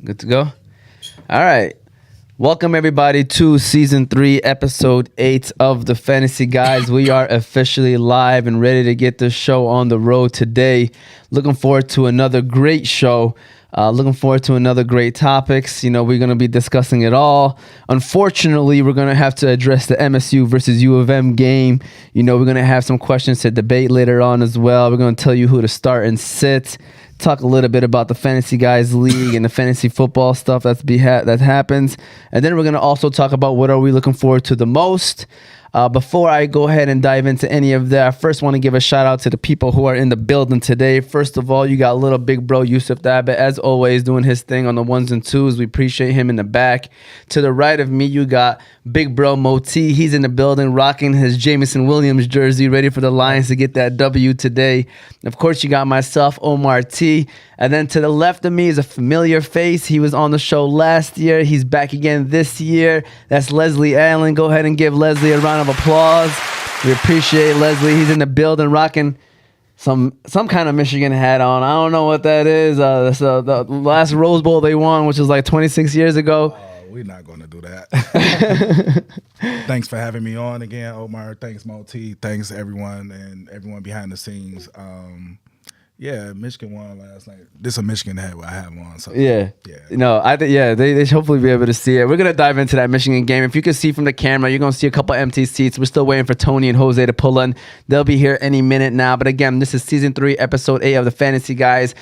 Good to go? All right. Welcome, everybody, to Season 3, Episode 8 of the Fantasy Guys. We are officially live and ready to get this show on the road today. Looking forward to another great show. Looking forward to another great topics. We're going to be discussing it all. Unfortunately, we're going to have to address the MSU versus U of M game. We're going to have some questions to debate later on as well. We're going to tell you who to start and sit. Talk a little bit about the Fantasy Guys League and the fantasy football stuff that happens. And then we're going to also talk about what are we looking forward to the most. Before I go ahead and dive into any of that, I first want to give a shout out to the people who are in the building today. First of all, you got little big bro Yusuf Dabit, as always, doing his thing on the ones and twos. We appreciate him in the back. To the right of me, you got big bro Moti. He's in the building rocking his Jameson Williams jersey, ready for the Lions to get that W today. Of course, you got myself, Omar T. And then to the left of me is a familiar face. He was on the show last year. He's back again this year. That's Leslie Allen. Go ahead and give Leslie a round of applause. We appreciate Leslie. He's in the building rocking some kind of Michigan hat on. I don't know what that is. That's the last Rose Bowl they won, which was like 26 years ago. We're not going to do that. Thanks for having me on again, Omar. Thanks, Moti. Thanks, everyone, and everyone behind the scenes. Yeah, Michigan won last night. This is a Michigan hat I have on. So yeah. No, I think they should hopefully be able to see it. We're gonna dive into that Michigan game. If you can see from the camera, you're gonna see a couple empty seats. We're still waiting for Tony and Jose to pull in. They'll be here any minute now. But again, this is Season 3, Episode 8 of the Fantasy Guys.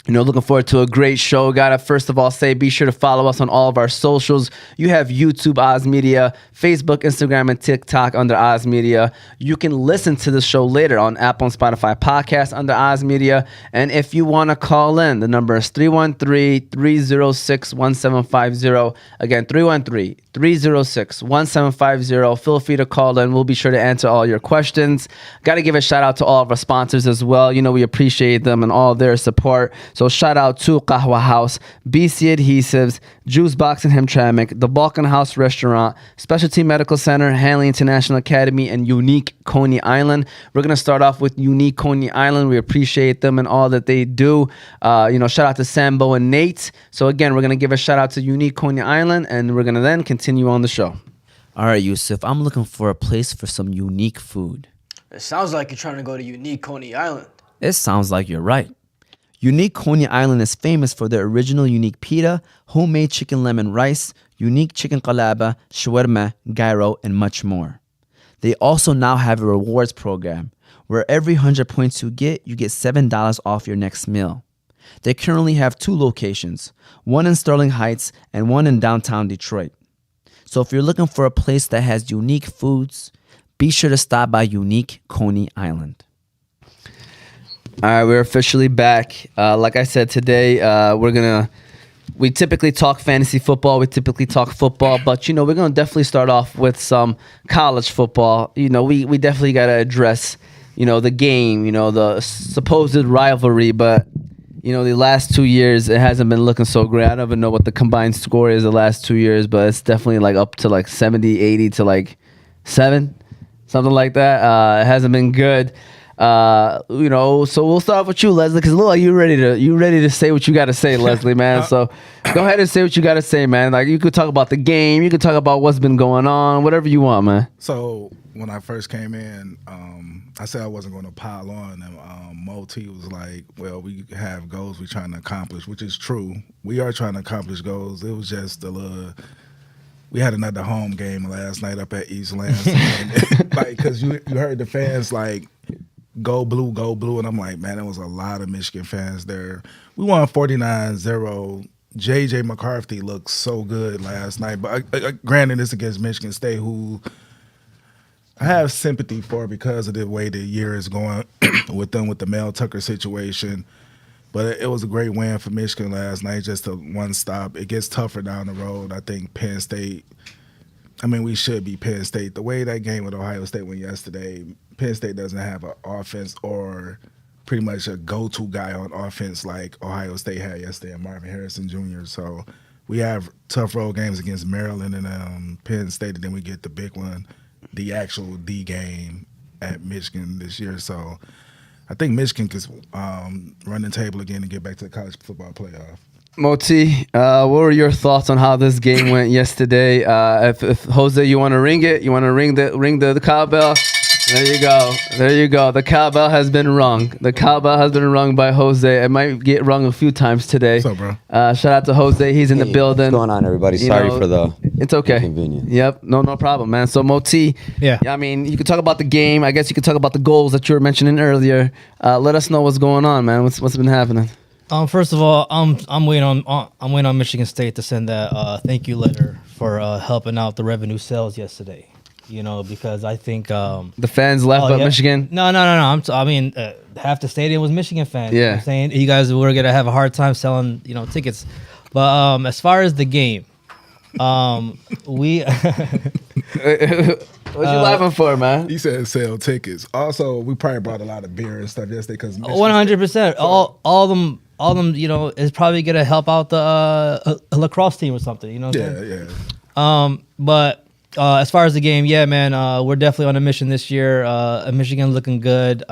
Looking forward to a great show. Gotta first of all say, be sure to follow us on all of our socials. You have YouTube Oz Media, Facebook, Instagram, and TikTok under Oz Media. You can listen to the show later on Apple and Spotify podcasts under Oz Media. And if you want to call in, the number is 313-306-1750. Again, 313-306-1750. Feel free to call in. We'll be sure to answer all your questions. Got to give a shout out to all of our sponsors as well. We appreciate them and all their support. So shout out to Qahwah House, BC Adhesives, Juice Box and Hamtramck, the Balkan House Restaurant, Specialty Medical Center, Hanley International Academy, and Unique Coney Island. We're going to start off with Unique Coney Island. We appreciate them and all that they do. Shout out to Sambo and Nate. So again, we're going to give a shout out to Unique Coney Island, and we're going to then continue on the show. All right, Yusuf, I'm looking for a place for some unique food. It sounds like you're trying to go to Unique Coney Island. It sounds like you're right. Unique Coney Island is famous for their original unique pita, homemade chicken lemon rice, unique chicken qalaba, shawarma, gyro, and much more. They also now have a rewards program where every 100 points you get $7 off your next meal. They currently have 2 locations, one in Sterling Heights and one in downtown Detroit. So if you're looking for a place that has unique foods, be sure to stop by Unique Coney Island. All right, we're officially back. Like I said, today we typically talk fantasy football. We typically talk football, but we're gonna definitely start off with some college football. We definitely gotta address the game, the supposed rivalry, but the last 2 years it hasn't been looking so great. I don't even know what the combined score is the last 2 years, but it's definitely like up to like 70, 80 to like 7, something like that. It hasn't been good. So we'll start with you, Leslie, because it looks like you ready to say what you got to say, Leslie, man. So go ahead and say what you got to say, man. Like, you could talk about the game, you could talk about what's been going on, whatever you want, man. So when I first came in, I said I wasn't going to pile on, and Moti was like, well, we have goals we're trying to accomplish, which is true. We are trying to accomplish goals. It was just we had another home game last night up at East Lansing. Because you heard the fans like, go blue, and I'm like, man, there was a lot of Michigan fans there. We won 49-0. J.J. McCarthy looked so good last night, but granted, it's against Michigan State, who I have sympathy for because of the way the year is going with them, with the Mel Tucker situation. But it was a great win for Michigan last night, just a one stop. It gets tougher down the road. I think Penn State, we should be Penn State. The way that game with Ohio State went yesterday, Penn State doesn't have an offense or pretty much a go-to guy on offense like Ohio State had yesterday and Marvin Harrison Jr. So we have tough road games against Maryland and Penn State, and then we get the big one, the actual D game at Michigan this year. So I think Michigan can run the table again and get back to the college football playoff. Moti, what were your thoughts on how this game went yesterday? If Jose, you want to ring it, you want to ring the cowbell. There you go. The cowbell has been rung. The cowbell has been rung by Jose. It might get rung a few times today. What's up, bro? Shout out to Jose. He's in the building. What's going on, everybody? You Sorry know, for the It's okay. inconvenience. Yep. No problem, man. So Moti. Yeah. I mean, you could talk about the game. I guess you could talk about the goals that you were mentioning earlier. Let us know what's going on, man. What's been happening? First of all, I'm waiting on Michigan State to send that thank you letter for helping out the revenue sales yesterday. You know, because I think The fans left, but yeah. Michigan. No. I mean, half the stadium was Michigan fans. Yeah. You know what I'm saying you guys were gonna have a hard time selling, tickets. But as far as the game, we. What you laughing for, man? He said sell tickets. Also, we probably brought a lot of beer and stuff yesterday because 100%. All them. Is probably gonna help out the lacrosse team or something. You know. What I'm saying? Yeah. But as far as the game, yeah, man, we're definitely on a mission this year. Michigan looking good.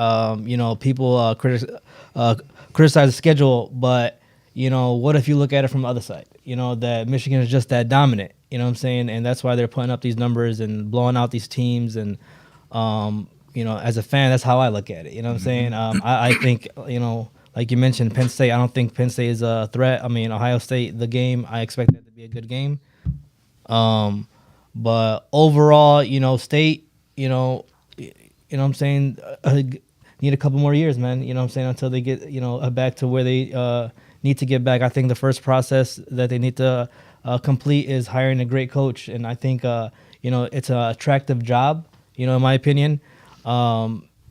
People criticize the schedule, but what if you look at it from the other side? That Michigan is just that dominant. You know what I'm saying? And that's why they're putting up these numbers and blowing out these teams. And as a fan, that's how I look at it. You know what I'm saying? I think like you mentioned, Penn State. I don't think Penn State is a threat. I mean, Ohio State, the game, I expect that to be a good game. But overall, State, you know what I'm saying, need a couple more years, man. You know what I'm saying, until they get, back to where they need to get back. I think the first process that they need to complete is hiring a great coach. And I think, it's an attractive job, in my opinion.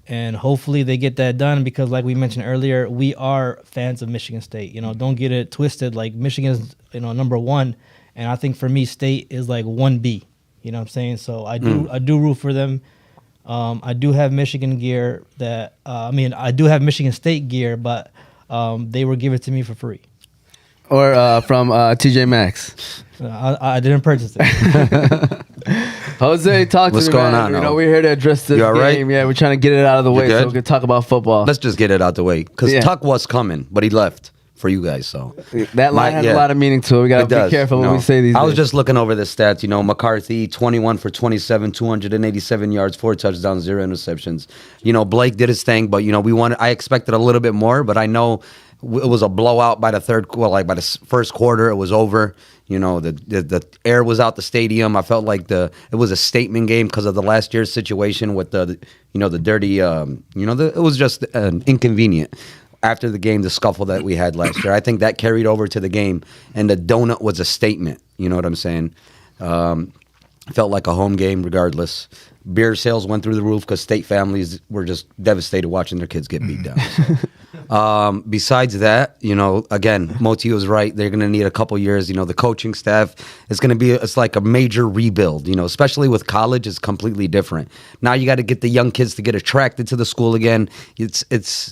And hopefully they get that done because, like we mentioned earlier, we are fans of Michigan State. Don't get it twisted. Like, Michigan is, number one. And I think for me, State is like 1B. You know what I'm saying? So I do root for them. I do have Michigan gear I do have Michigan State gear, but they were given to me for free. Or from TJ Maxx. I didn't purchase it. Jose, talk to What's me, going man. on? We're here to address this You all right? game. Yeah, we're trying to get it out of the way so good? we can talk about football. Let's just get it out the way because Yeah. Tuck was coming, but he left for you guys. So That line has a lot of meaning to it. We got to It be does, careful when we say these I was days. just looking over the stats. McCarthy, 21 for 27, 287 yards, 4 touchdowns, 0 interceptions. Blake did his thing, but I expected a little bit more, but I know it was a blowout by the by the first quarter. It was over. The air was out the stadium. I felt like it was a statement game because of the last year's situation with the dirty. It was just inconvenient. After the game, the scuffle that we had last year, I think that carried over to the game, and the donut was a statement. You know what I'm saying? Felt like a home game, regardless. Beer sales went through the roof because State families were just devastated watching their kids get beat down. So. Besides that, again, Moti was right. They're going to need a couple years. The coaching staff is going to be, it's like a major rebuild, especially with college. It's completely different. Now you got to get the young kids to get attracted to the school again. It's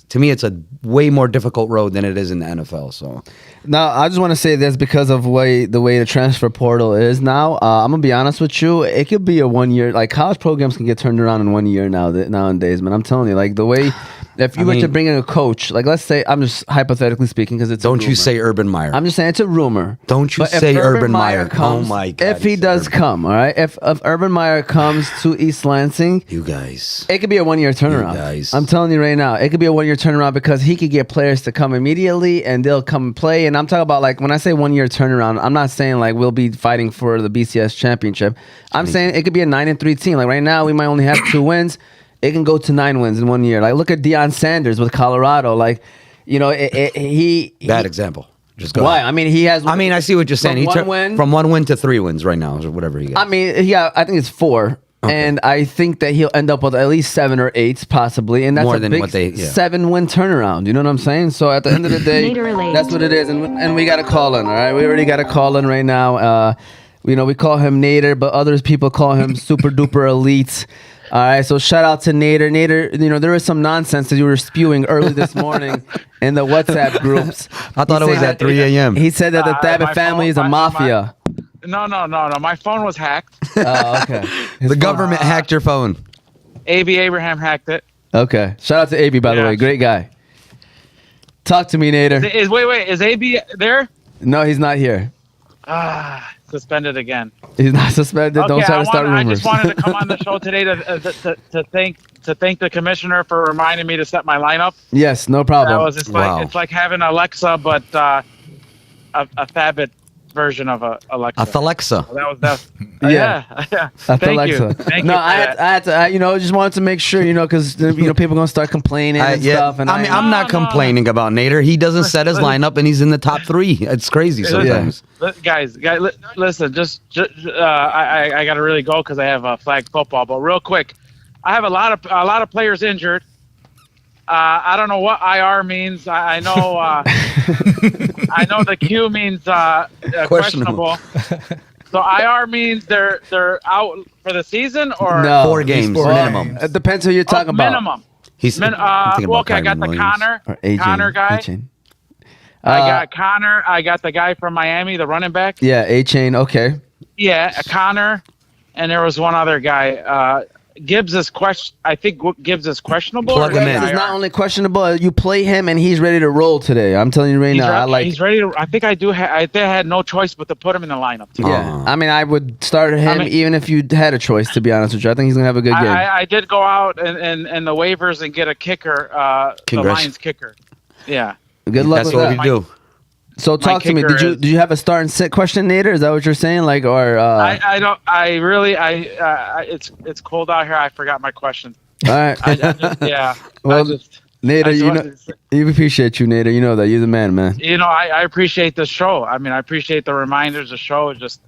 to me, it's a way more difficult road than it is in the NFL. So Now, I just want to say this because of the way the transfer portal is now. I'm going to be honest with you. It could be a 1 year, like college programs can get turned around in 1 year nowadays, man. I'm telling you, like the way, if you were to bring in a coach, like let's say, I'm just hypothetically speaking because it's don't a you rumor. say Urban Meyer. I'm just saying it's a rumor. Don't you But if say Urban Meyer. comes, Oh my God. if he does come, all right? If Urban Meyer comes to East Lansing, You guys. it could be a 1 year turnaround. guys. I'm telling you right now, it could be a 1 year turnaround because he could get players to come immediately and they'll come and play. And I'm talking about, like, when I say 1 year turnaround, I'm not saying like we'll be fighting for the BCS championship. I'm saying it could be a 9-3 team. Like right now, we might only have 2 wins. It can go to 9 wins in 1 year. Like look at Deion Sanders with Colorado. Like, Bad example. Just go Why? ahead. I mean, he has. I mean, I see what you're saying. From 1 win. From 1 win to 3 wins right now, or whatever he got. I mean, I think it's 4. Okay. And I think that he'll end up with at least 7 or 8 possibly. And that's More a than big what they- 7-win turnaround. You know what I'm saying? So at the end of the day, that's what it is. And we got a call in, all right? We already got a call in right now. We call him Nader, but others people call him Super Duper Elite. All right, so shout out to Nader. Nader, there was some nonsense that you were spewing early this morning in the WhatsApp groups. I thought it was at 3 a.m. He said that the Thabit my family phone- is a mafia. No. My phone was hacked. Oh, okay. The government hacked your phone. A.B. Abraham hacked it. Okay. Shout out to AB, by the Yeah. way. Great guy. Talk to me, Nader. Wait, is A.B. there? No, he's not here. Suspended again. He's not suspended. Okay, Don't try to start I rumors. just wanted to come on the show today to thank the commissioner for reminding me to set my lineup. Yes, no problem. That was it's like having Alexa, but a Fabit version of Alexa. A Alexa. That. Yeah. Yeah. That's Thank Alexa. you. Thank No, you. I had to, just wanted to make sure, because people gonna start complaining and stuff. And I'm not complaining about Nader. He doesn't set his lineup, and he's in the top 3. It's crazy sometimes. Guys, listen. Just I got to really go because I have flag football. But real quick, I have a lot of players injured. I don't know what IR means. I know I know the Q means questionable. So IR means they're out for the season or No, 4 games minimum. It depends who you're talking about. minimum. He's Okay, I got the Connor guy. A-Chain. I got Connor. I got the guy from Miami, the running back. Yeah, A-Chain. Okay. Yeah, Connor, and there was one other guy. Gibbs is I think Gibbs is questionable. Plug him in. It's not only questionable. You play him, and he's ready to roll today. I'm telling you right now. He's ready to. I think I do. I think I had no choice but to put him in the lineup. Yeah, I mean, I would start him even if you had a choice. To be honest with you, I think he's gonna have a good game. I did go out and the waivers and get a kicker, the Lions kicker. Yeah. Good luck That's with what that. we do. So talk to me. Did you have a start and sit question, Nader? Is that what you're saying? Like, or I don't. I really. It's cold out here. I forgot my question. all right. Yeah. Well, Nader, you appreciate you, Nader. You know that you're the man, man. I appreciate the show. I mean, I appreciate the reminders. The show is just,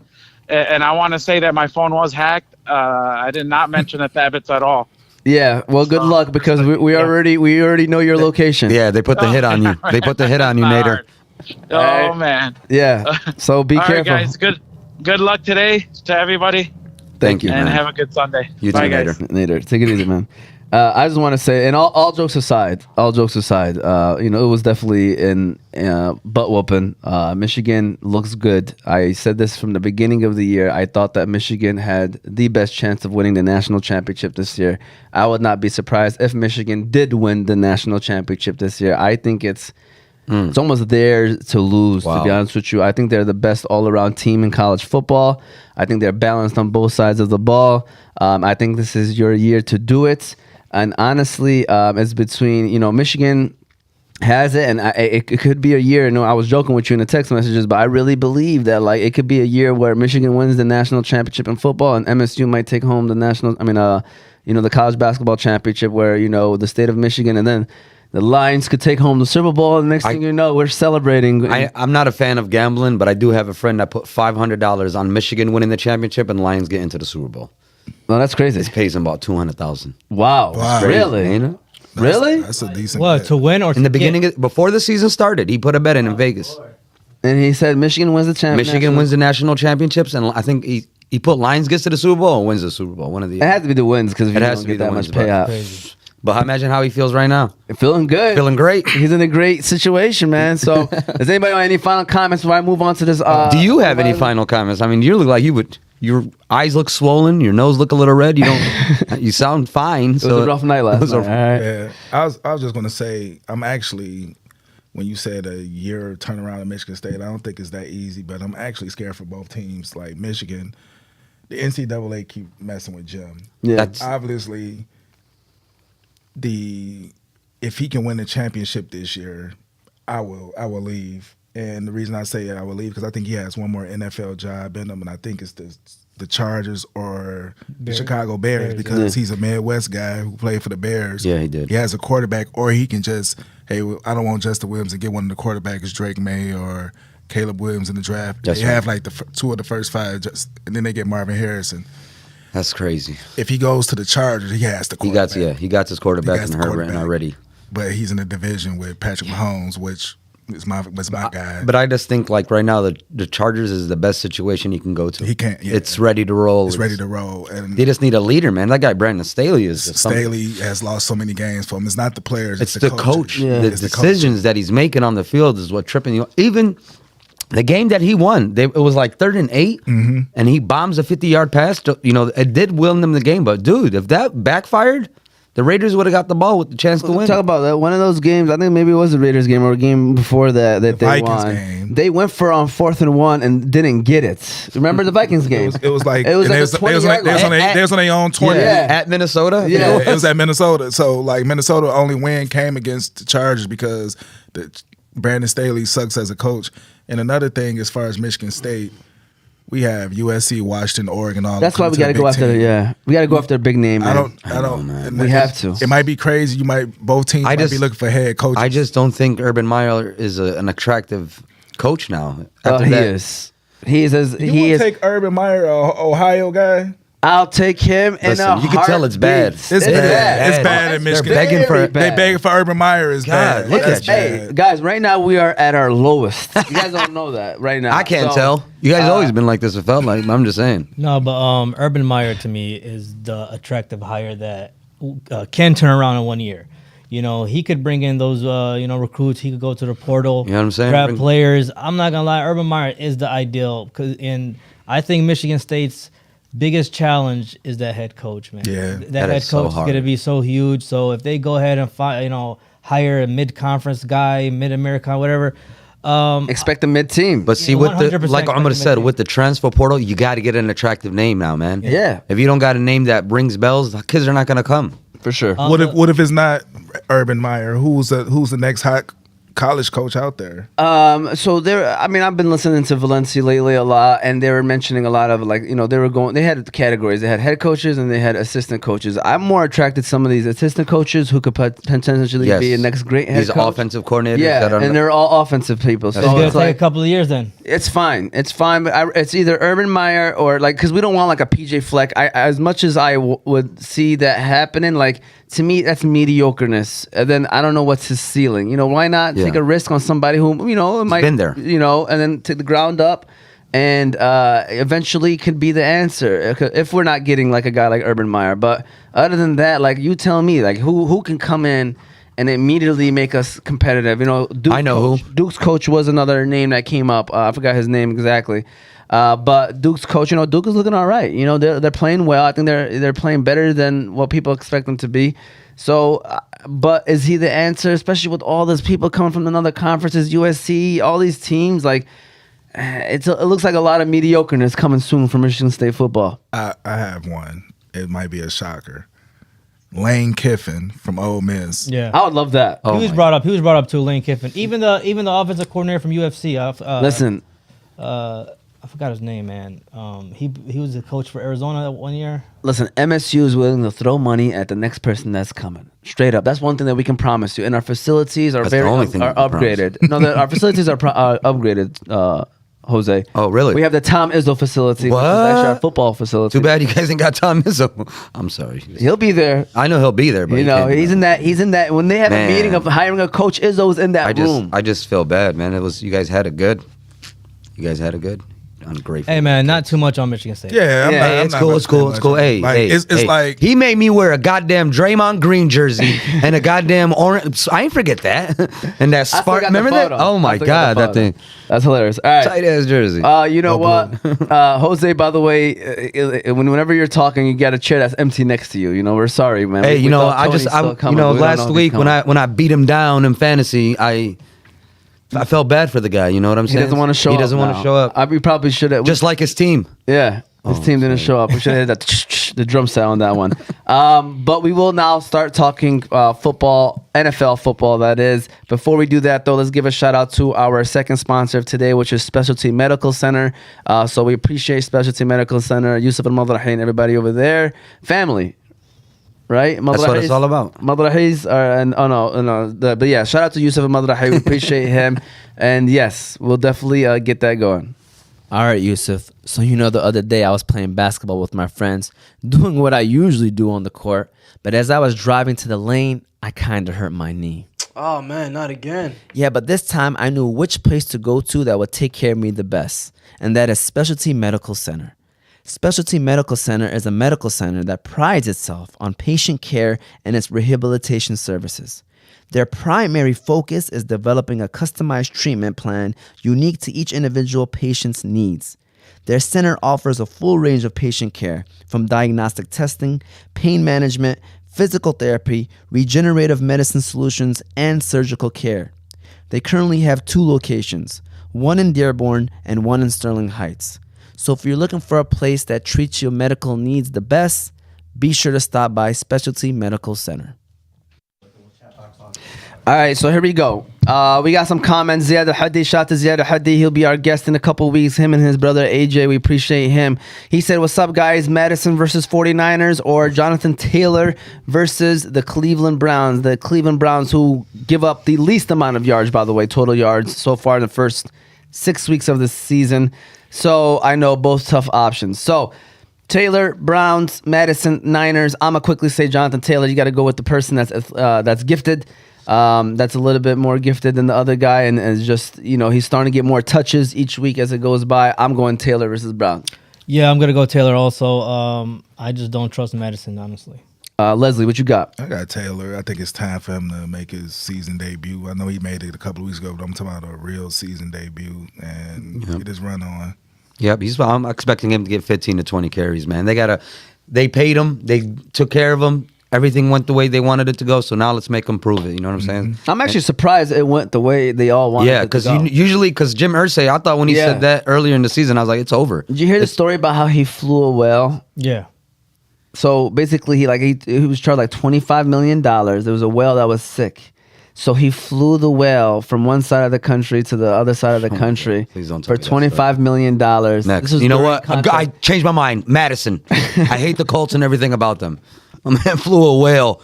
and I want to say that my phone was hacked. I did not mention the Fabits at all. Yeah. Well, good luck because we already know your location. Yeah, they put the hit on you. They put the hit on you, Nader. Oh man. Yeah. So be All careful. right, guys. Good luck today to everybody, Thank you, and man. have a good Sunday. You Bye, too, guys. Nader, take it easy, man. I just want to say, and all jokes aside, it was definitely in butt whooping. Michigan looks good. I said this from the beginning of the year. I thought that Michigan had the best chance of winning the national championship this year. I would not be surprised if Michigan did win the national championship this year. I think it's almost theirs to lose, to be honest with you. I think they're the best all-around team in college football. I think they're balanced on both sides of the ball. I think this is your year to do it. And honestly, it's between, Michigan has it, and it could be a year. I was joking with you in the text messages, but I really believe that it could be a year where Michigan wins the national championship in football, and MSU might take home the the college basketball championship, where the state of Michigan, and then the Lions could take home the Super Bowl, and next thing you know, we're celebrating. I'm not a fan of gambling, but I do have a friend that put $500 on Michigan winning the championship and Lions get into the Super Bowl. No, that's crazy. It pays him about $200,000. Wow. Really? Ain't it? Really? That's a decent. What, bet. to win or In the beginning, before the season started, he put a bet in Vegas. And he said Michigan wins the championship. Michigan wins the national championships, and I think he put Lions gets to the Super Bowl and wins the Super Bowl. One of the. It had to be the wins because It you has don't to be get the that wins, much but- payout. Crazy. But imagine how he feels right now. Feeling good. Feeling great. He's in a great situation, man. So, does anybody have any final comments before I move on to this? Do you have any final comments? I mean, you look like you would. Your eyes look swollen. Your nose look a little red. You don't. You sound fine. It was a rough night last night. All right. Yeah, I was just gonna say I'm actually, when you said a year turnaround in Michigan State, I don't think it's that easy, but I'm actually scared for both teams. Like Michigan, the NCAA keep messing with Jim. Yeah. That's Obviously, if he can win the championship this year, I will leave. And the reason I say I will leave because I think he has one more NFL job in him, and I think it's the Chargers or the Chicago Bears because he's a Midwest guy who played for the Bears. Yeah, he did. He has a quarterback, or he can just, hey, I don't want Justin Williams and get one of the quarterbacks, Drake May or Caleb Williams in the draft. That's they right. have like two of the first 5, and then they get Marvin Harrison. That's crazy. If he goes to the Chargers, he has the quarterback. He got his quarterback He got in the Herbert quarterback. already. But he's in a division with Patrick Mahomes, which is my guy. But I just think like right now the Chargers is the best situation he can go to. He can't. Yeah. It's ready to roll. It's ready to roll. And They just need a leader, man. That guy Brandon Staley is just something. Staley has lost so many games for him. It's not the players. It's the coach. Yeah. The It's the decisions that he's making on the field is what tripping you. Even the game that he won, it was like 3rd and 8, and he bombs a 50-yard pass. It did win them the game. But dude, if that backfired, The Raiders would have got the ball with the chance to win. Talk about that. One of those games, I think maybe it was the Raiders game or a game before that they Vikings won. game. They went for on 4th and 1 and didn't get it. Remember the Vikings game? It was like it was and like they a was 20-yard they was on line. they was on their own 20. Yeah. At Minnesota? Yeah. It was at Minnesota. So like Minnesota only win came against the Chargers because Brandon Staley sucks as a coach. And another thing, as far as Michigan State, we have USC, Washington, Oregon. All That's why we got to go after. We got to go after a big name. Man. I don't. We have to. It might be crazy. Both teams might be looking for head coaches. I just don't think Urban Meyer is an attractive coach now. After He that. is. He is. You He want is. to take Urban Meyer, a Ohio guy? I'll take him in Listen, a you can tell it's bad. heartbeat. It's bad. bad. It's bad in They're Michigan. begging for- Very They bad. begging for Urban Meyer is God, bad. look That's at you. Hey, guys, right now we are at our lowest. You guys don't know that right now. I can't So, tell. You guys always been like this. It felt like. I'm just saying. No, but Urban Meyer to me is the attractive hire that can turn around in 1 year. You know, he could bring in those recruits. He could go to the portal. You know what I'm saying? Grab players. I'm not gonna lie, Urban Meyer is the ideal and I think Michigan State's biggest challenge is that head coach, man. Yeah. That That head is so coach is hard. gonna be so huge. So if they go ahead and hire a mid-conference guy, mid-American, whatever. Expect a mid-team. But see, Yeah, with the 100% like Ahmed said, recommend. with the transfer portal, you got to get an attractive name now, man. Yeah. If you don't got a name that rings bells, the kids are not gonna come. for sure. What if it's not Urban Meyer? Who's the next hot college coach out there? So I've been listening to Valencia lately a lot, and they were mentioning a lot of they had categories. They had head coaches and they had assistant coaches. I'm more attracted to some of these assistant coaches who could potentially Yes. be a next great head These coach. offensive coordinators. Yeah, that are, and they're all offensive people. So It's gonna it's take like a couple of years then. it's fine. It's fine. But it's either Urban Meyer or because we don't want like a PJ Fleck. As much as I would see that happening, like to me that's mediocreness. And then I don't know what's his ceiling. Why not take a risk on somebody who might been there. and then take the ground up. And eventually could be the answer if we're not getting like a guy like Urban Meyer. But other than that, like you tell me, like who can come in and immediately make us competitive? Duke's I know coach. who. Duke's coach was another name that came up. I forgot his name exactly. But Duke's coach, Duke is looking all right. They're playing well. I think they're playing better than what people expect them to be. So, but is he the answer? Especially with all these people coming from another conferences, USC, all these teams. Like, it looks like a lot of mediocreness coming soon for Michigan State football. I have one. It might be a shocker. Lane Kiffin from Ole Miss. Yeah. I would love that. Oh He was my brought up. He was brought up too, Lane Kiffin. Even the offensive coordinator from UFC. Listen, I forgot his name, man. He was the coach for Arizona that 1 year. Listen, MSU is willing to throw money at the next person that's coming. Straight up. That's one thing that we can promise you. And our facilities are That's the very only thing are we can upgraded. No, our facilities are upgraded, Jose. Oh, really? We have the Tom Izzo facility, which is What? actually our football facility. Too bad you guys ain't got Tom Izzo. I'm sorry. He'll be there. I know he'll be there, but he can't do he's that. in that when they have Man. a meeting of hiring a coach, Izzo's in that room. I just feel bad, man. You guys had it good. You guys had it good. Ungrateful. Hey, man, not too much on Michigan State. Yeah, Yeah, Hey, it's cool. It's cool. It's cool. Hey, hey, it's hey. like he made me wear a goddamn Draymond Green jersey and a goddamn orange. I ain't forget that. And that I still spark. got the Remember that? photo. Oh I my still got god, the that photo. thing. That's hilarious. All right. Tight ass jersey. You know what, Jose? By the way, whenever you're talking, you got a chair that's empty next to you. We're sorry, man. Hey, We thought I Tony's just, still coming, but we don't know last if he's week coming. when I beat him down in fantasy, I felt bad for the guy. You know what I'm He saying? doesn't want to show up. He doesn't want to now. show up. We probably should have. Just like his team. Yeah, his team didn't show up. We should have had the drum set on that one. But we will now start talking football, NFL football, that is. Before we do that, though, let's give a shout out to our second sponsor of today, which is Specialty Medical Center. So we appreciate Specialty Medical Center, Yusuf and Madrahin, everybody over there. Family. Right? That's what it's all about. Madrahis are, but yeah, shout out to Yusuf and Madrahi. We appreciate him. And yes, we'll definitely get that going. All right, Yusuf. So, the other day I was playing basketball with my friends, doing what I usually do on the court. But as I was driving to the lane, I kind of hurt my knee. Oh man, not again. Yeah, but this time I knew which place to go to that would take care of me the best. And that is Specialty Medical Center. Specialty Medical Center is a medical center that prides itself on patient care and its rehabilitation services. Their primary focus is developing a customized treatment plan unique to each individual patient's needs. Their center offers a full range of patient care, from diagnostic testing, pain management, physical therapy, regenerative medicine solutions, and surgical care. They currently have 2 locations, one in Dearborn and one in Sterling Heights. So if you're looking for a place that treats your medical needs the best, be sure to stop by Specialty Medical Center. All right, so here we go. We got some comments. Ziad Al-Haddi, shout out to Ziad Al-Haddi. He'll be our guest in a couple weeks. Him and his brother AJ, we appreciate him. He said, what's up, guys? Madison versus 49ers or Jonathan Taylor versus the Cleveland Browns. The Cleveland Browns who give up the least amount of yards, by the way, total yards so far in the first 6 weeks of the season. So I know both tough options. So Taylor, Browns, Madison, Niners. I'm going to quickly say Jonathan Taylor. You got to go with the person that's gifted. That's a little bit more gifted than the other guy, and is just, he's starting to get more touches each week as it goes by. I'm going Taylor versus Brown. Yeah, I'm gonna go Taylor also. I just don't trust Madison, honestly. Leslie, what you got? I got Taylor. I think it's time for him to make his season debut. I know he made it a couple of weeks ago, but I'm talking about a real season debut and get his run on. Yep, I'm expecting him to get 15 to 20 carries, man. They paid him. They took care of him. Everything went the way they wanted it to go, so now let's make them prove it. You know what I'm saying? I'm actually surprised it went the way they all wanted it to go. Yeah, because Jim Irsay, I thought when he said that earlier in the season, I was like, it's over. Did you hear the story about how he flew a whale? Yeah. So basically, he was charged like $25 million. There was a whale that was sick. So he flew the whale from one side of the country to the other side of the country Please don't tell for me that story. $25 million. Next. You know what? I changed my mind. Madison. I hate the Colts and everything about them. A man flew a whale.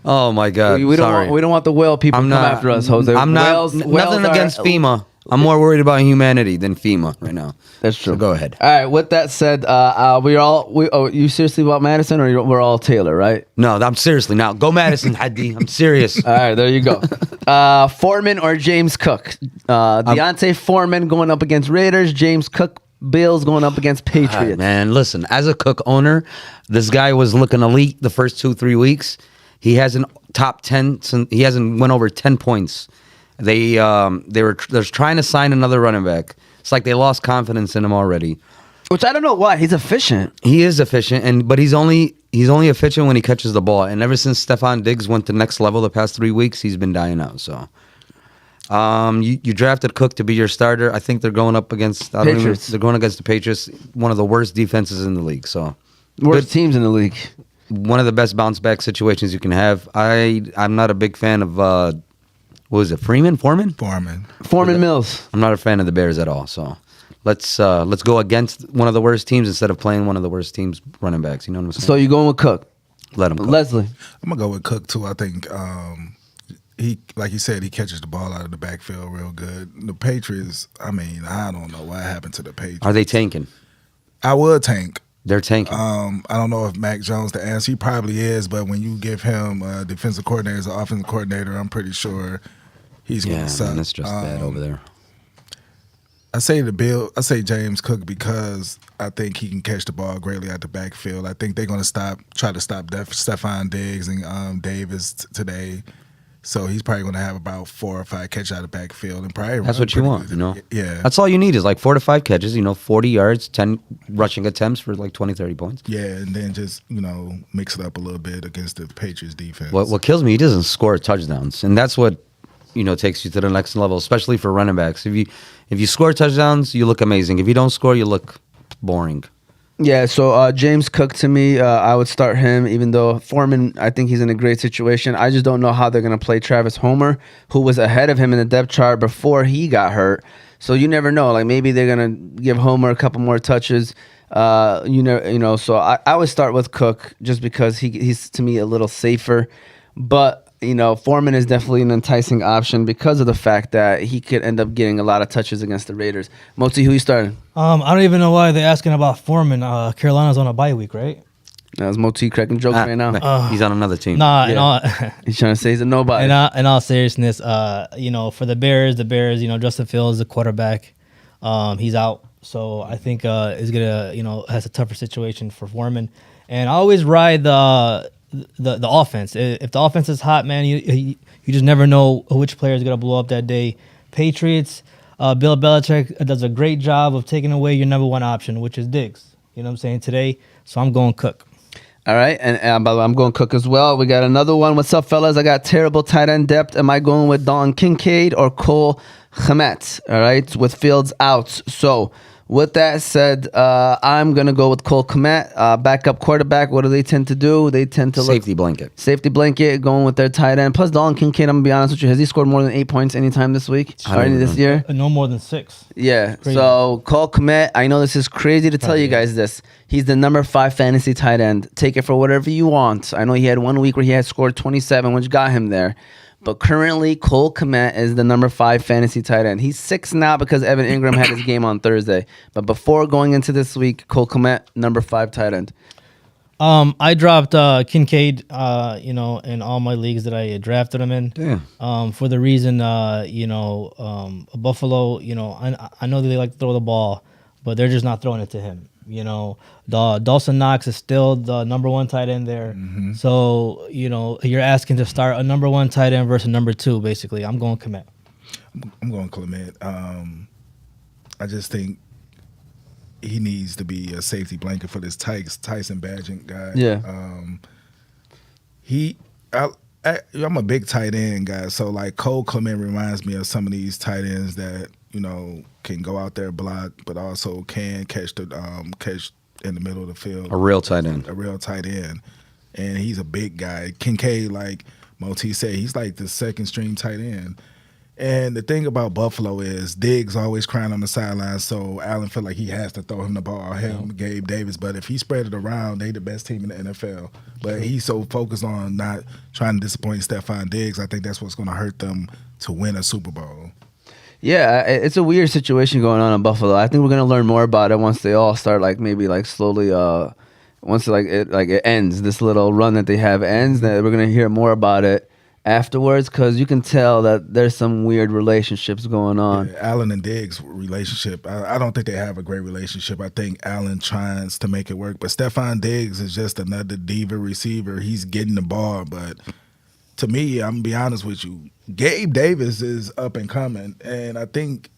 Oh my God! We don't want the whale people to come after us, Jose. I'm not nothing against FEMA. I'm more worried about humanity than FEMA right now. That's true. So go ahead. All right. With that said, you seriously about Madison, or we're all Taylor, right? No, I'm seriously now. Go Madison, Haddi. I'm serious. All right, there you go. Foreman or James Cook? Deontay Foreman going up against Raiders. James Cook, Bills going up against Patriots. Man, listen, as a Cook owner, this guy was looking elite the first 2-3 weeks. He hasn't top 10. He hasn't went over 10 points. They're trying to sign another running back. It's like they lost confidence in him already. Which I don't know why. He's efficient. He is efficient, but he's only efficient when he catches the ball. And ever since Stephon Diggs went to the next level the past 3 weeks, he's been dying out. So, you drafted Cook to be your starter. I think they're going up against Patriots. They're going against the Patriots, one of the worst defenses in the league. So, Worst teams in the league. one of the best bounce back situations you can have. I'm not a big fan of what was it? Foreman? Foreman Mills. I'm not a fan of the Bears at all. So let's go against one of the worst teams instead of playing one of the worst teams running backs. You know what I'm saying? So you going with Cook? Let him go. Leslie. I'm gonna go with Cook too. I think he, like you said, he catches the ball out of the backfield real good. The Patriots, I don't know what happened to the Patriots. Are they tanking? I would tank. They're tanking. I don't know if Mac Jones the answer. He probably is, but when you give him a defensive coordinator as an offensive coordinator, I'm pretty sure he's going to suck. Man, that's just bad over there. I say James Cook because I think he can catch the ball greatly out the backfield. I think they're going to try to stop Stephon Diggs and Davis today. So he's probably going to have about 4 or 5 catches out of the backfield, and probably That's what you want, you know? Yeah. That's all you need is like 4 to 5 catches, 40 yards, 10 rushing attempts for like 20, 30 points. Yeah, and then just, mix it up a little bit against the Patriots defense. What kills me, he doesn't score touchdowns, and that's what takes you to the next level, especially for running backs. If you score touchdowns, you look amazing. If you don't score, you look boring. Yeah, so James Cook, to me, I would start him, even though Foreman, I think he's in a great situation. I just don't know how they're going to play Travis Homer, who was ahead of him in the depth chart before he got hurt. So you never know. Like, maybe they're going to give Homer a couple more touches. So I would start with Cook just because he's, to me, a little safer. But Foreman is definitely an enticing option because of the fact that he could end up getting a lot of touches against the Raiders. Moti, who you starting? I don't even know why they're asking about Foreman. Carolina's on a bye week, right? That was Moti cracking jokes right now. He's on another team. Nah, He's trying to say he's a nobody. in all seriousness, for the Bears, Justin Fields, the quarterback, he's out. So I think is gonna, has a tougher situation for Foreman. And I always ride the offense. If the offense is hot, man, you just never know which player is gonna blow up that day. Patriots, Bill Belichick does a great job of taking away your number one option, which is Diggs. You know what I'm saying today. So I'm going Cook. All right, and I'm going Cook as well. We got another one. What's up, fellas? I got terrible tight end depth. Am I going with Don Kincaid or Cole Kmet? All right, with Fields out. So with that said, I'm going to go with Cole Kmet. Backup quarterback, what do they tend to do? They tend to Safety blanket. Safety blanket, going with their tight end. Plus, Don Kincaid, I'm going to be honest with you, has he scored more than 8 points anytime this week? Starting this year? No more than 6. Yeah. Crazy. So Cole Kmet, I know this is crazy to tell you guys this. He's the number 5 fantasy tight end. Take it for whatever you want. I know he had 1 week where he had scored 27, which got him there. But currently, Cole Kmet is the number 5 fantasy tight end. He's 6 now because Evan Ingram had his game on Thursday. But before going into this week, Cole Kmet, number 5 tight end. I dropped Kincaid, in all my leagues that I drafted him in. Yeah. For the reason, Buffalo, I know that they like to throw the ball, but they're just not throwing it to him. Dawson Knox is still the number 1 tight end there. Mm-hmm. So, you're asking to start a number 1 tight end versus number 2, basically. I'm going Kmet. I'm going Clement. I just think he needs to be a safety blanket for this Tyson Badgett guy. Yeah. I'm a big tight end guy, so like Cole Clement reminds me of some of these tight ends that can go out there block, but also can catch in the middle of the field. A real tight end. A real tight end, and he's a big guy. Kincaid, like Moti said, he's like the second string tight end. And the thing about Buffalo is Diggs always crying on the sidelines, so Allen felt like he has to throw him the ball, him, Gabe Davis. But if he spread it around, they the best team in the NFL. But he's so focused on not trying to disappoint Stephon Diggs, I think that's what's going to hurt them to win a Super Bowl. Yeah, it's a weird situation going on in Buffalo. I think we're gonna learn more about it once they all start, slowly. Once it ends, this little run that they have ends. That we're gonna hear more about it afterwards, because you can tell that there's some weird relationships going on. Yeah, Allen and Diggs relationship, I don't think they have a great relationship. I think Allen tries to make it work, but Stephon Diggs is just another diva receiver. He's getting the ball, but to me, I'm gonna be honest with you, Gabe Davis is up and coming, and I think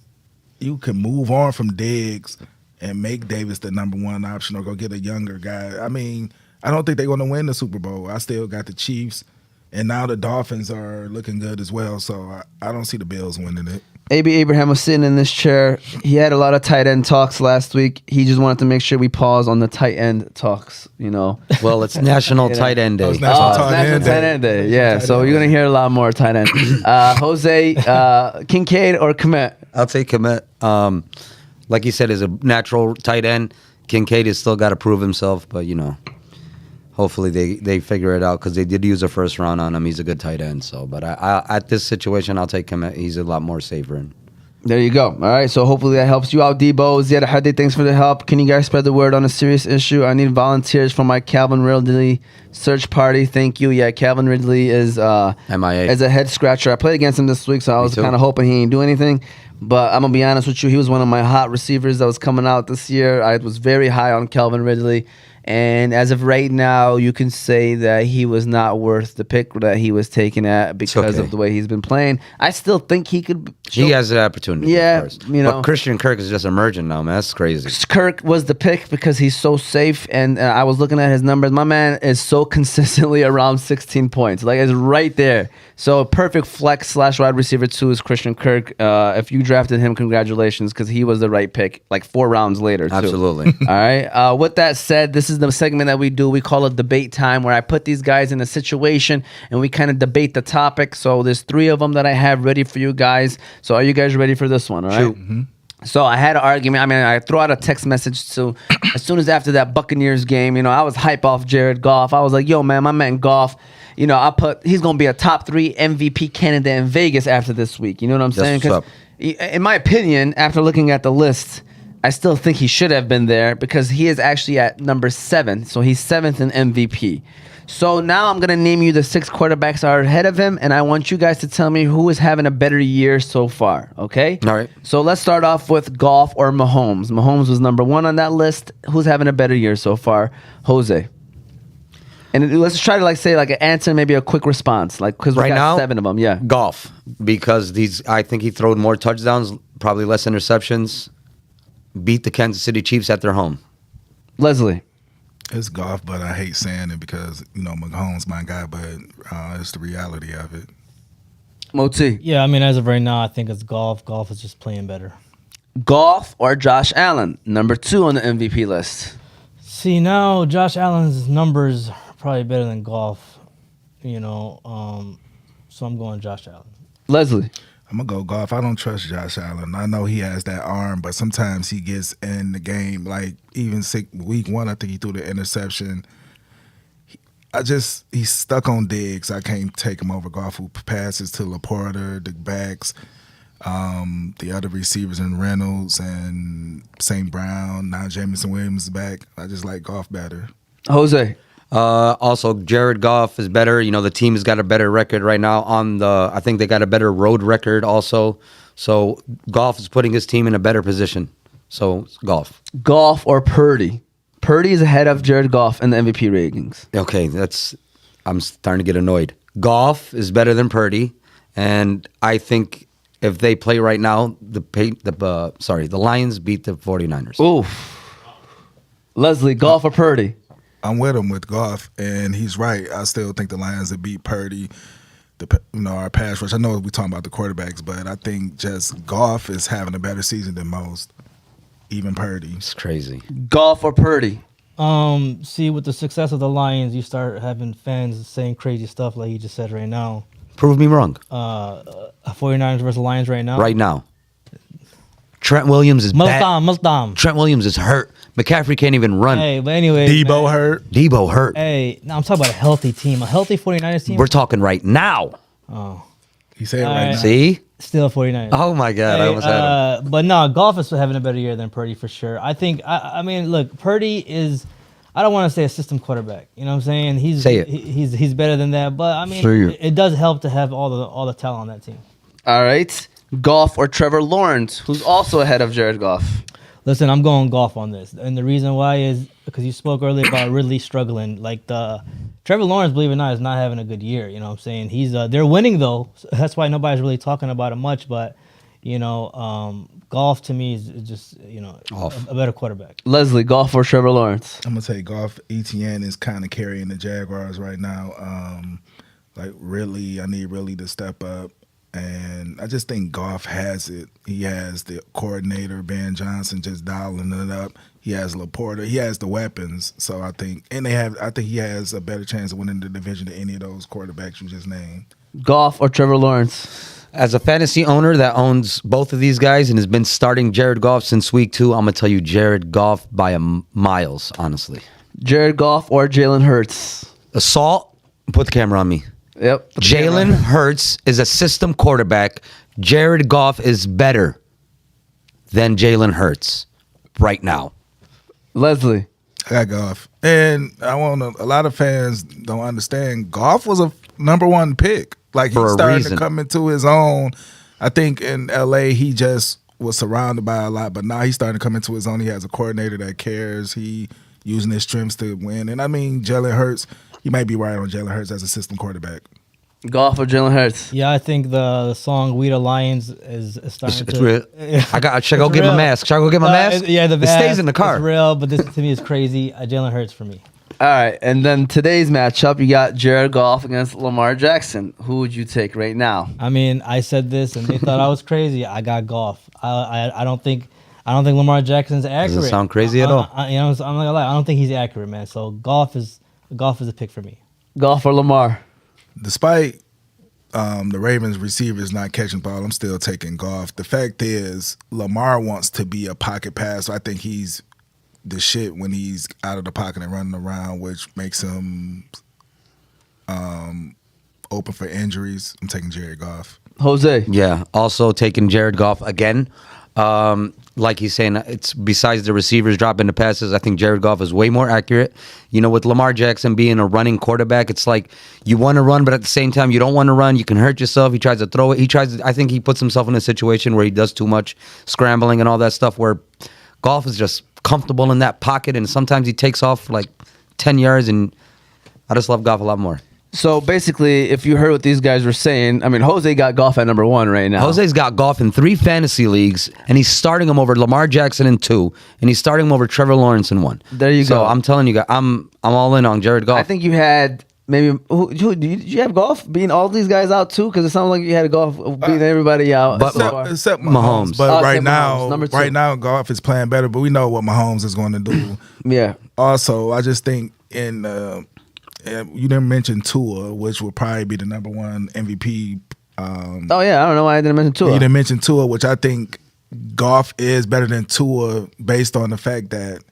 you can move on from Diggs and make Davis the number 1 option, or go get a younger guy. I mean, I don't think they're going to win the Super Bowl. I still got the Chiefs, and now the Dolphins are looking good as well, so I don't see the Bills winning it. A.B. Abraham was sitting in this chair. He had a lot of tight end talks last week. He just wanted to make sure we pause on the tight end talks, Well, it's National Tight End Day. Oh, it's National Tight End Day. Yeah, so you're going to hear a lot more tight end. Jose, Kincaid or Kmet? I'll take Kmet. Like you said, is a natural tight end. Kincaid has still got to prove himself, but, hopefully they figure it out, because they did use a first round on him. He's a good tight end. So, but I at this situation, I'll take him. He's a lot more safer. There you go. All right. So hopefully that helps you out, Debo. Ziad Hadi, thanks for the help. Can you guys spread the word on a serious issue? I need volunteers for my Calvin Ridley search party. Thank you. Yeah, Calvin Ridley is MIA. As a head scratcher. I played against him this week, so I was kind of hoping he ain't do anything. But I'm going to be honest with you. He was one of my hot receivers that was coming out this year. I was very high on Calvin Ridley. And as of right now, you can say that he was not worth the pick that he was taken at because of the way he's been playing. I still think he could. He has the opportunity. Yeah, But Christian Kirk is just emerging now, man. That's crazy. Kirk was the pick because he's so safe, and I was looking at his numbers. My man is so consistently around 16 points. Like, it's right there. So a perfect flex / wide receiver 2 is Christian Kirk. If you drafted him, congratulations, because he was the right pick, like 4 rounds later, too. Absolutely. All right. With that said, this is the segment that we do. We call it debate time, where I put these guys in a situation and we kind of debate the topic. So there's 3 of them that I have ready for you guys. So are you guys ready for this one? All right. Mm-hmm. So I had an argument. I mean, I threw out a text message to, as soon as after that Buccaneers game, I was hype off Jared Goff. I was like, yo, man, my man Goff, he's going to be a top 3 MVP candidate in Vegas after this week. You know what I'm saying? Because in my opinion, after looking at the list, I still think he should have been there, because he is actually at number 7. So he's 7th in MVP. So now I'm going to name you the 6 quarterbacks that are ahead of him, and I want you guys to tell me who is having a better year so far, okay? All right. So let's start off with Goff or Mahomes. Mahomes was number 1 on that list. Who's having a better year so far? Jose. And let's try to say an answer, maybe a quick response, because we got 7 of them. Yeah. Goff, because I think he throwed more touchdowns, probably less interceptions. Beat the Kansas City Chiefs at their home. Leslie. It's golf, but I hate saying it because Mahomes my guy, but it's the reality of it. Moti, Yeah, I mean, as of right now, I think it's golf. Golf is just playing better. Goff or Josh Allen, number 2 on the MVP list. See, now Josh Allen's numbers are probably better than golf, so I'm going Josh Allen. Leslie, I'm gonna go golf. I don't trust Josh Allen. I know he has that arm, but sometimes he gets in the game. Like even week 1, I think he threw the interception. He's stuck on Diggs. I can't take him over golf. Who passes to Laporta, the backs, the other receivers in Reynolds and St. Brown. Now Jamison Williams is back. I just like golf better. Jose, Also, Jared Goff is better. The team has got a better record right now. I think they got a better road record also. So Goff is putting his team in a better position. So it's golf. Goff or Purdy. Purdy is ahead of Jared Goff in the MVP rankings. Okay, I'm starting to get annoyed. Goff is better than Purdy, and I think if they play right now, the Lions beat the 49ers. Oof. Leslie, Goff or Purdy? I'm with him with golf, and he's right. I still think the Lions would beat Purdy. Our pass rush. I know we're talking about the quarterbacks, but I think just golf is having a better season than most, even Purdy. It's crazy. Goff or Purdy? See, with the success of the Lions, you start having fans saying crazy stuff like you just said right now. Prove me wrong. 49ers versus Lions right now. Right now. Trent Williams is bad. Mustam. Trent Williams is hurt. McCaffrey can't even run. Hey, but anyway. Debo hurt. Debo hurt. Hey, now I'm talking about a healthy team. A healthy 49ers team. We're talking right now. He said it right now. See? Still 49ers. Oh my God, I almost had him. But no, golf is having a better year than Purdy for sure. I think. I mean, look, Purdy is. I don't want to say a system quarterback. You know what I'm saying? Say it. He's better than that. But I mean, Say it. it does help to have all the talent on that team. All right. Goff or Trevor Lawrence, who's also ahead of Jared Goff. Listen, I'm going golf on this, and the reason why is because you spoke earlier about Ridley struggling. Like Trevor Lawrence, believe it or not, is not having a good year. You know what I'm saying? He's they're winning though. So that's why nobody's really talking about it much. But golf to me is just a better quarterback. Leslie, Goff or Trevor Lawrence? I'm gonna say golf. ETN is kind of carrying the Jaguars right now. I need Ridley to step up. And I just think Goff has it. He has the coordinator, Ben Johnson, just dialing it up. He has Laporta. He has the weapons. So I think he has a better chance of winning the division than any of those quarterbacks you just named. Goff or Trevor Lawrence? As a fantasy owner that owns both of these guys and has been starting Jared Goff since week 2, I'm going to tell you Jared Goff by miles, honestly. Jared Goff or Jalen Hurts? Assault, put the camera on me. Yep. Jalen Hurts is a system quarterback. Jared Goff is better than Jalen Hurts right now. Leslie? I got Goff. And a lot of fans don't understand, Goff was a number 1 pick. Like he's starting to come into his own. I think in LA he just was surrounded by a lot, but now he's starting to come into his own. He has a coordinator that cares. He using his strengths to win. And I mean, Jalen Hurts, you might be right on Jalen Hurts as a system quarterback. Goff or Jalen Hurts? Yeah, I think the song "We the Lions" is starting It's to. real. Should I go get my mask? Should I go get my mask? Yeah, the it mask, stays in the car. It's real, but this to me is crazy. Jalen Hurts for me. All right, and then today's matchup, you got Jared Goff against Lamar Jackson. Who would you take right now? I mean, I said this, and they thought I was crazy. I got Goff. I don't think Lamar Jackson's accurate. Doesn't sound crazy at all. I'm not gonna lie. I don't think he's accurate, man. So Goff is a pick for me. Goff or Lamar? Despite the Ravens receivers not catching the ball, I'm still taking Goff. The fact is, Lamar wants to be a pocket passer. I think he's the shit when he's out of the pocket and running around, which makes him open for injuries. I'm taking Jared Goff. Jose? Yeah, also taking Jared Goff again. Like he's saying, it's besides the receivers dropping the passes, I think Jared Goff is way more accurate. With Lamar Jackson being a running quarterback, it's like you want to run, but at the same time, you don't want to run. You can hurt yourself. He tries to throw it. I think he puts himself in a situation where he does too much scrambling and all that stuff, where Goff is just comfortable in that pocket, and sometimes he takes off like 10 yards, and I just love Goff a lot more. So basically, if you heard what these guys were saying, I mean, Jose got golf at number 1 right now. Jose's got golf in 3 fantasy leagues, and he's starting him over Lamar Jackson in 2, and he's starting him over Trevor Lawrence in 1. There you go. So I'm telling you guys, I'm all in on Jared Goff. I think you had maybe did you have golf beating all these guys out too? Because it sounded like you had golf beating everybody out. but- so far. Except Mahomes. But right except now, Mahomes, number 2. right now, golf is playing better. But we know what Mahomes is going to do. Yeah. Also, I just think you didn't mention Tua, which would probably be the number 1 MVP. Oh yeah, I don't know why I didn't mention Tua. You didn't mention Tua, which I think golf is better than Tua based on the fact that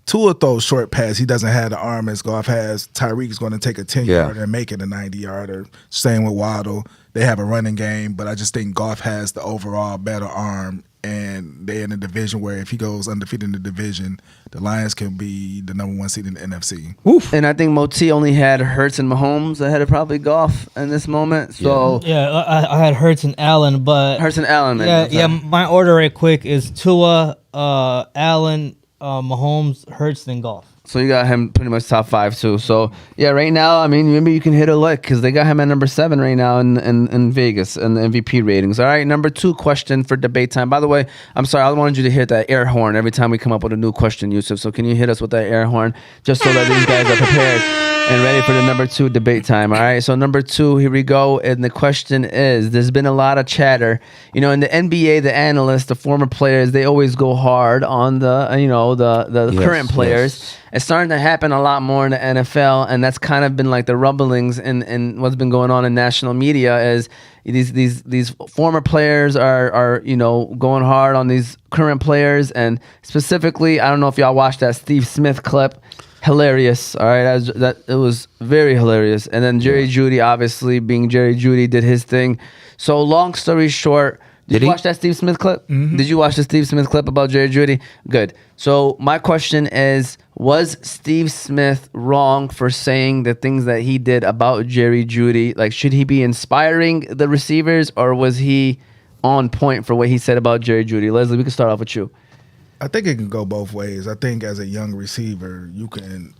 Tua throws short pass. He doesn't have the arm as golf has. Tyreek's going to take a 10-yarder and make it a 90-yarder. Same with Waddle. They have a running game, but I just think golf has the overall better arm. And they're in a division where if he goes undefeated in the division, the Lions can be the number 1 seed in the NFC. And I think Moti only had Hurts and Mahomes ahead of probably golf in this moment. So Yeah, I had Hurts and Allen, but Hurts and Allen. yeah. My order right quick is Tua, Allen, Mahomes, Hurts, then golf. So you got him pretty much top 5 too. So yeah, right now, I mean, maybe you can hit a lick because they got him at number 7 right now in Vegas in the MVP ratings. All right, number 2 question for debate time. By the way, I'm sorry, I wanted you to hit that air horn every time we come up with a new question, Yusuf. So can you hit us with that air horn just so that these guys are prepared and ready for the number 2 debate time? All right, so number 2, here we go. And the question is, there's been a lot of chatter. You know, in the NBA, the analysts, the former players, they always go hard on the current players. Yes. It's starting to happen a lot more in the NFL, and that's kind of been like the rumblings in what's been going on in national media is these former players are going hard on these current players, and specifically, I don't know if y'all watched that Steve Smith clip. Hilarious, all right. It was very hilarious. And then Jerry Jeudy, obviously being Jerry Jeudy, did his thing. So long story short, did you watch that Steve Smith clip? Mm-hmm. Did you watch the Steve Smith clip about Jerry Jeudy? Good. So my question is, was Steve Smith wrong for saying the things that he did about Jerry Jeudy? Like, should he be inspiring the receivers, or was he on point for what he said about Jerry Jeudy? Leslie, we can start off with you. I think it can go both ways. I think as a young receiver, you can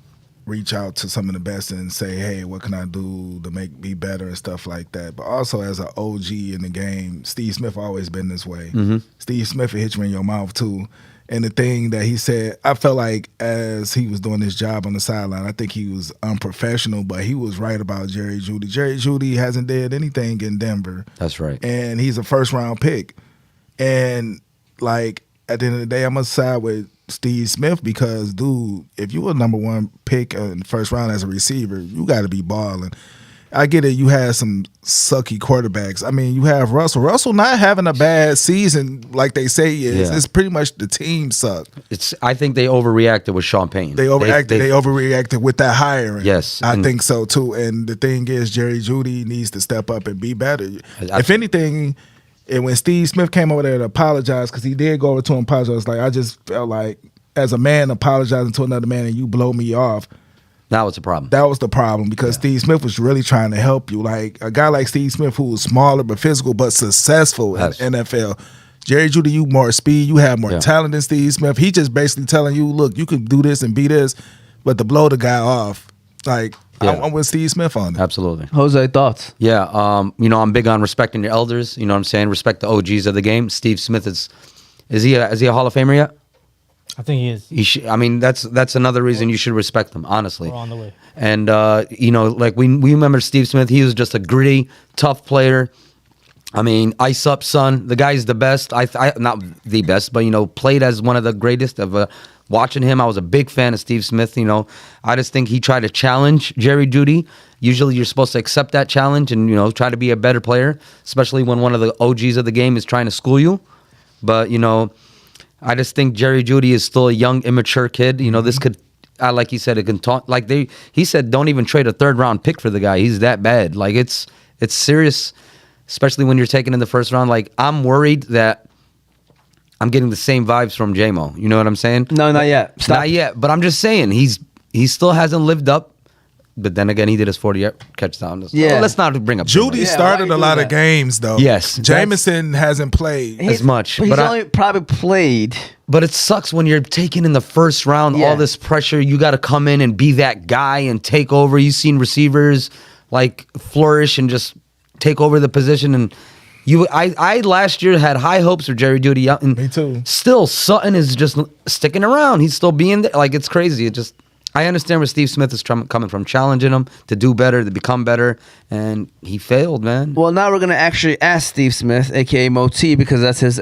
reach out to some of the best and say, hey, what can I do to make me better and stuff like that. But also as an OG in the game, Steve Smith always been this way. Mm-hmm. Steve Smith will hit you in your mouth too. And the thing that he said, I felt like as he was doing his job on the sideline, I think he was unprofessional, but he was right about Jerry Jeudy. Jerry Jeudy hasn't did anything in Denver. That's right. And he's a first-round pick. And, like, at the end of the day, I'm going to side with Steve Smith because, dude, if you were number 1 pick in the first round as a receiver, you got to be balling. I get it. You had some sucky quarterbacks. I mean, you have Russell. Russell not having a bad season like they say he is. Yeah. It's pretty much the team sucked. I think they overreacted with Sean Payne. They overacted. They overreacted with that hiring. Yes, I think so too. And the thing is, Jerry Jeudy needs to step up and be better. If anything, and when Steve Smith came over there to apologize, because he did go over to him and apologize, like, I just felt like as a man apologizing to another man and you blow me off. That was the problem. That was the problem because Steve Smith was really trying to help you. Like a guy like Steve Smith who was smaller but physical but successful in NFL. Jerry Jeudy, you more speed, you have more talent than Steve Smith. He just basically telling you, look, you can do this and be this, but to blow the guy off, like, I'm with Steve Smith on it. Absolutely. Jose, thoughts? Yeah, I'm big on respecting your elders. You know what I'm saying? Respect the OGs of the game. Steve Smith is he a Hall of Famer yet? I think he is. He should, I mean, that's another reason you should respect him, honestly. We're on the way. And like we remember Steve Smith. He was just a gritty, tough player. I mean, ice up, son. The guy's the best. I not the best, but played as one of the greatest. Watching him, I was a big fan of Steve Smith. I just think he tried to challenge Jerry Jeudy. Usually, you're supposed to accept that challenge and try to be a better player, especially when one of the OGs of the game is trying to school you. But I just think Jerry Jeudy is still a young, immature kid. This could, like he said, it can talk. Like he said, don't even trade a 3rd-round pick for the guy. He's that bad. Like it's serious, especially when you're taken in the 1st round. Like I'm worried that I'm getting the same vibes from J-Mo. You know what I'm saying? No, not yet. Stop. Not yet. But I'm just saying he still hasn't lived up. But then again, he did his 40 touchdown. Yeah. Let's not bring up Jeudy started a lot of games, though. Yes. Jameson hasn't played as much. He's only probably played. But it sucks when you're taken in the 1st round, all this pressure. You got to come in and be that guy and take over. You've seen receivers like flourish and just take over the position. And I last year had high hopes for Jerry Jeudy. And Me too. Still, Sutton is just sticking around. He's still being there. Like, it's crazy. I understand where Steve Smith is coming from, challenging him to do better, to become better, and he failed, man. Well, now we're going to actually ask Steve Smith, a.k.a. Moti, because that's his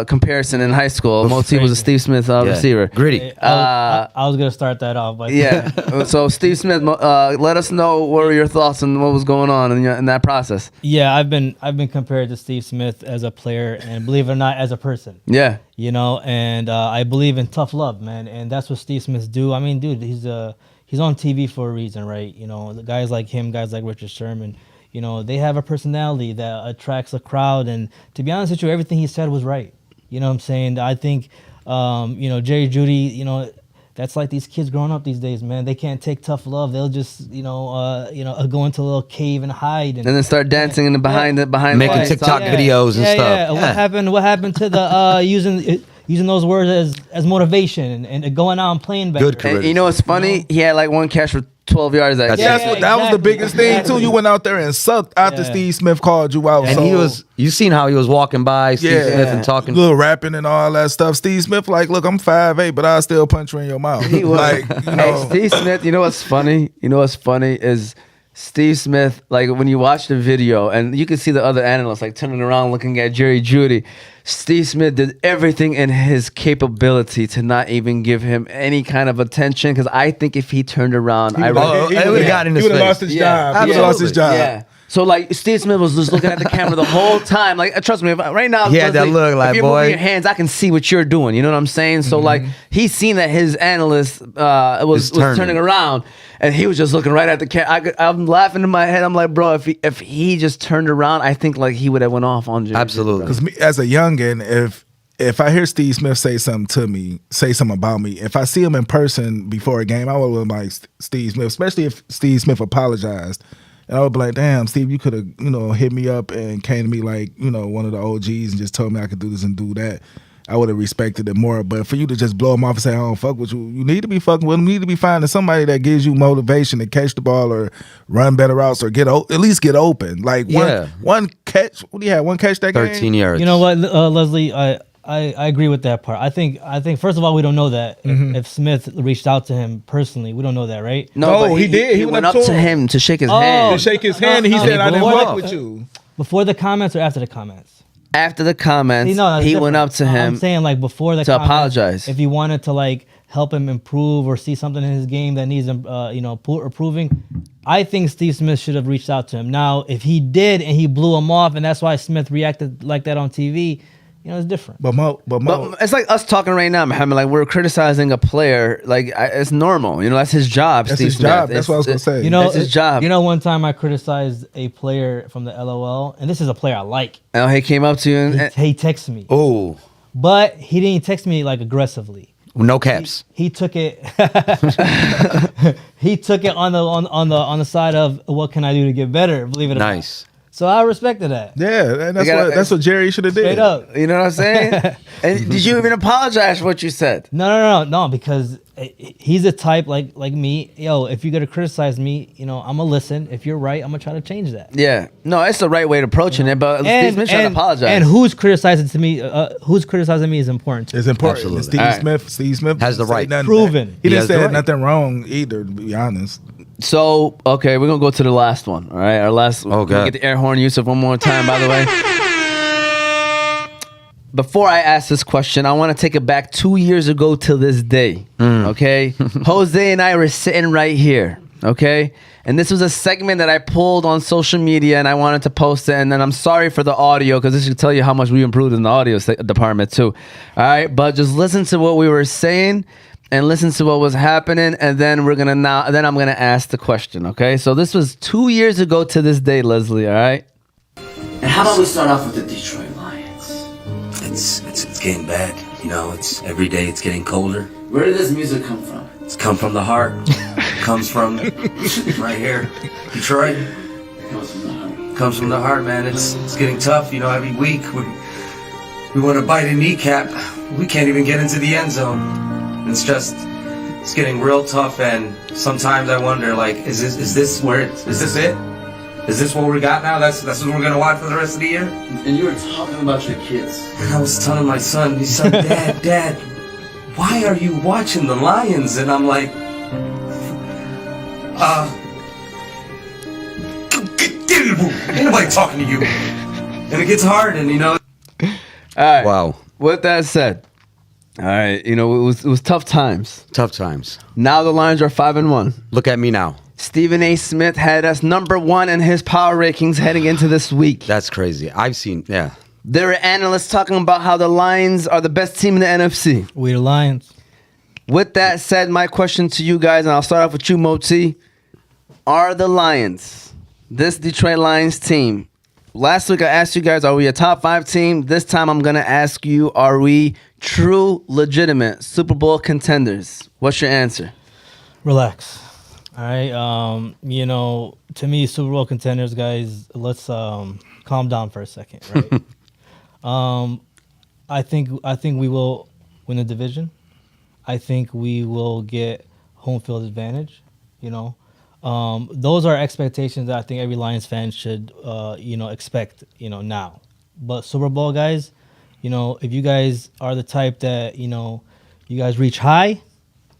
comparison in high school. Moti was a Steve Smith receiver. Gritty. I was gonna start that off. But Yeah. So, Steve Smith, let us know what were your thoughts on what was going on in that process. Yeah, I've been compared to Steve Smith as a player, and believe it or not, as a person. Yeah. You know, and I believe in tough love, man, and that's what Steve Smith do. I mean, dude, he's on TV for a reason, right? You know, the guys like him, guys like Richard Sherman, you know, they have a personality that attracts a crowd. And to be honest with you, everything he said was right. You know what I'm saying? I think, you know, Jerry Jeudy, you know, that's like these kids growing up these days, man. They can't take tough love. They'll just, go into a little cave and hide, and then start dancing in the behind making the TikTok videos and stuff. Yeah. What happened to the using those words as motivation and going out and playing better? Good career. And you know what's funny? He had like one catch for 12 yards that game. That was the biggest thing too. You went out there and sucked after Steve Smith called you out. And you seen how he was walking by Steve Smith and talking, little rapping and all that stuff. Steve Smith like, look, I'm 5'8", but I still punch you in your mouth. He was. Like, Hey, Steve Smith, you know what's funny? Is Steve Smith, like when you watch the video and you can see the other analysts like turning around looking at Jerry Jeudy, Steve Smith did everything in his capability to not even give him any kind of attention, because I think if he turned around, he would have gotten his He would have face. lost his job. He would have lost his job. Yeah. So like Steve Smith was just looking at the camera the whole time. Like trust me, right now, He had that look like, if you're boy, moving your hands, I can see what you're doing. You know what I'm saying? So like he's seen that his analyst was turning around, and he was just looking right at the camera. I'm laughing in my head. I'm like, bro, if he just turned around, I think like he would have went off on Jerry. Absolutely. Because as a youngin, if I hear Steve Smith say something to me, say something about me, if I see him in person before a game, I would like Steve Smith, especially if Steve Smith apologized. And I would be like, damn, Steve, you could have, hit me up and came to me like, one of the OGs and just told me I could do this and do that. I would have respected it more. But for you to just blow him off and say, I don't fuck with you, you need to be fucking with him. You need to be finding somebody that gives you motivation to catch the ball or run better routes or at least get open. Like one catch, what do you have? One catch that 13 game? yards. You know what, Leslie, I agree with that part. I think first of all, we don't know that if Smith reached out to him personally. We don't know that, right? No, but he did. He went up to him to shake his hand. To shake his hand, and he said, I didn't fuck with you. Before the comments or after the comments? After the comments, See, he went up to him. I'm saying like before the to comments, apologize. If he wanted to like help him improve or see something in his game that needs improving, I think Steve Smith should have reached out to him. Now, if he did and he blew him off, and that's why Smith reacted like that on TV, it's different. But it's like us talking right now, Muhammad. Like we're criticizing a player. Like it's normal. That's his job. That's Steve his Smith. job. That's what I was gonna say. That's his job. One time I criticized a player from the LOL, and this is a player I like. And he came up to you and he texted me. Oh, but he didn't text me like aggressively. No caps. He took it. He took it on the side of what can I do to get better. Believe it or not. Nice. So I respected that. Yeah, and that's what Jerry should have did. Straight up. You know what I'm saying? And did you even apologize for what you said? No, because he's a type like me. Yo, if you're gonna criticize me, I'm gonna listen. If you're right, I'm gonna try to change that. Yeah. No, it's the right way to approaching it, but Steve Smith should apologize. And who's criticizing me is important too. It's important. Absolutely. Steve Smith has the right. Proven. He didn't say nothing wrong either, to be honest. So, okay, we're going to go to the last one, all right? Our last one. Okay. Get the air horn, Yusuf, one more time, by the way. Before I ask this question, I want to take it back 2 years ago till this day, okay? Jose and I were sitting right here, okay? And this was a segment that I pulled on social media, and I wanted to post it. And then I'm sorry for the audio, because this should tell you how much we improved in the audio department, too. All right? But just listen to what we were saying, and listen to what was happening, and then I'm gonna ask the question, okay? So this was 2 years ago to this day, Leslie, all right? And how about we start off with the Detroit Lions? It's getting bad. It's every day it's getting colder. Where did this music come from? It's come from the heart. It comes from right here, Detroit. It comes from the heart. Comes from the heart, man. It's getting tough. Every week we want to bite a kneecap. We can't even get into the end zone. It's getting real tough, and sometimes I wonder, like, is this it? Is this what we got now? That's what we're gonna watch for the rest of the year? And you were talking about your kids. And I was telling my son, Dad, why are you watching the Lions? And I'm like, ain't nobody talking to you. And it gets hard, and All right. Wow. With that said, all right, it was tough times. Tough times. Now the Lions are 5-1. Look at me now. Stephen A. Smith had us number 1 in his power rankings heading into this week. That's crazy. I've seen, yeah. There were analysts talking about how the Lions are the best team in the NFC. We the Lions. With that said, my question to you guys, and I'll start off with you, Moti. Are the Lions, this Detroit Lions team, last week I asked you guys, are we a top 5 team? This time I'm going to ask you, are we true, legitimate Super Bowl contenders? What's your answer? Relax. All right. To me, Super Bowl contenders, guys, let's calm down for a second, right? I think we will win the division. I think we will get home field advantage. Those are expectations that I think every Lions fan should, expect, now. But Super Bowl guys, if you guys are the type that, you guys reach high,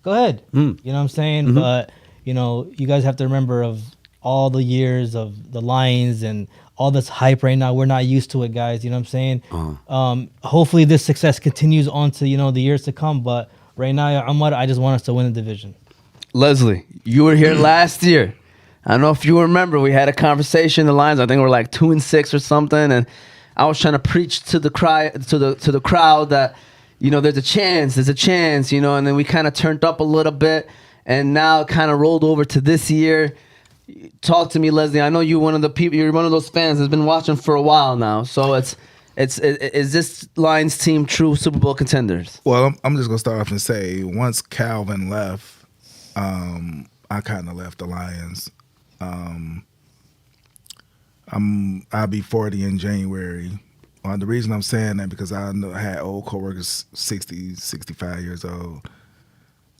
go ahead. You know what I'm saying? Mm-hmm. But, you guys have to remember of all the years of the Lions and all this hype right now. We're not used to it, guys. You know what I'm saying? Hopefully this success continues on to, the years to come. But right now, I just want us to win the division. Leslie, you were here last year. I don't know if you remember, we had a conversation. The Lions, I think, were like 2-6 or something, and I was trying to preach to the crowd that there's a chance, and then we kind of turned up a little bit, and now it kind of rolled over to this year. Talk to me, Leslie. I know you're one of those fans that's been watching for a while now. So is this Lions team true Super Bowl contenders? Well, I'm just gonna start off and say once Calvin left. I kind of left the Lions. I'll be 40 in January. The reason I'm saying that because I had old coworkers 60, 65 years old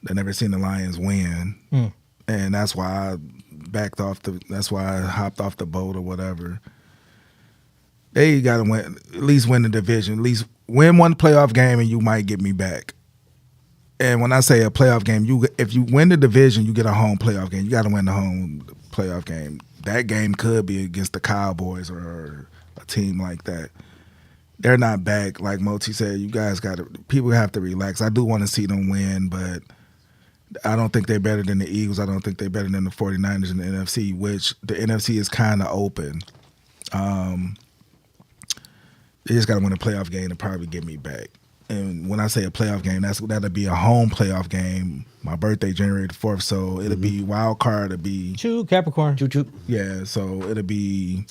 that never seen the Lions win, and that's why that's why I hopped off the boat or whatever. They got to win, at least win the division, at least win one playoff game, and you might get me back. And when I say a playoff game, if you win the division, you get a home playoff game. You got to win the home playoff game. That game could be against the Cowboys or a team like that. They're not back. Like Moti said, people have to relax. I do want to see them win, but I don't think they're better than the Eagles. I don't think they're better than the 49ers in the NFC, which the NFC is kind of open. They just got to win a playoff game to probably get me back. And when I say a playoff game, that'll be a home playoff game. My birthday, January the 4th, so it'll be wild card. It'll be Capricorn. Yeah, so it'll be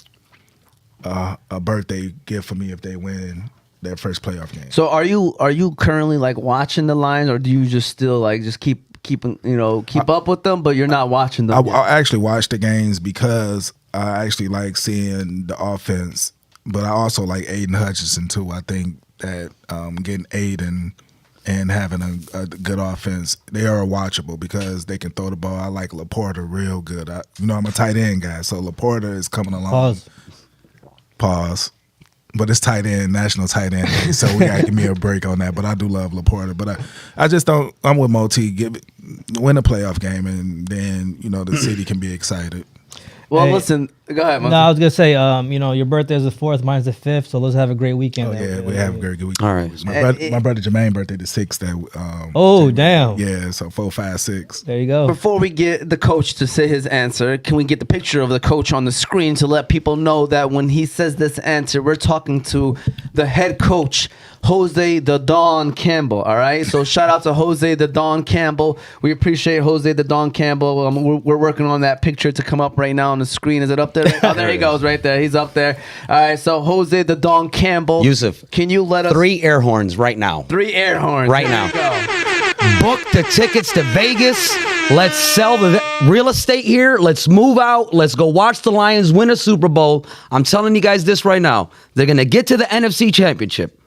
a birthday gift for me if they win their first playoff game. So are you currently like watching the Lions, or do you just still like just keep up with them, but you're not watching them? I actually watch the games because I actually like seeing the offense, but I also like Aiden Hutchinson too. I think that getting Aiden and having a good offense, they are watchable because they can throw the ball. I like Laporta real good. I'm a tight end guy, so Laporta is coming along. Pause. But it's tight end, national tight end day, so we got to give me a break on that. But I do love Laporta. But I just don't. I'm with Moti. Win a playoff game, and then the city can be excited. Well, listen. Go ahead, Moti. No, I was gonna say, your birthday is the 4th, mine's the 5th, so let's have a great weekend. Oh, yeah, we have a very good weekend. All right. My brother Jermaine's birthday the 6th. Damn. Yeah, so 4, 5, 6. There you go. Before we get the coach to say his answer, can we get the picture of the coach on the screen to let people know that when he says this answer, we're talking to the head coach, Jose the Don Campbell. All right, so shout out to Jose the Don Campbell. We appreciate Jose the Don Campbell. We're working on that picture to come up right now on the screen. Is it up there? Oh, there he goes, right there. He's up there. All right, so Jose the Don Campbell. Yusuf, can you let us 3 air horns right now? 3 air horns right now. Book the tickets to Vegas. Let's sell the real estate here. Let's move out. Let's go watch the Lions win a Super Bowl. I'm telling you guys this right now. They're going to get to the NFC Championship.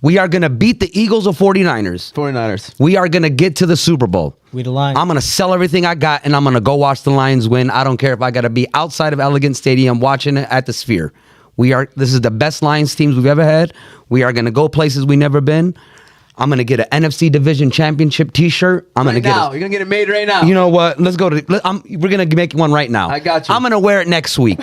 We are going to beat the Eagles or 49ers. 49ers. We are going to get to the Super Bowl. We the Lions. I'm going to sell everything I got, and I'm going to go watch the Lions win. I don't care if I got to be outside of Elegant Stadium watching it at the Sphere. This is the best Lions teams we've ever had. We are going to go places we've never been. I'm going to get an NFC Division Championship T-shirt. I'm going to get You're going to get it made right now. You know what? Let's go to. We're going to make one right now. I got you. I'm going to wear it next week.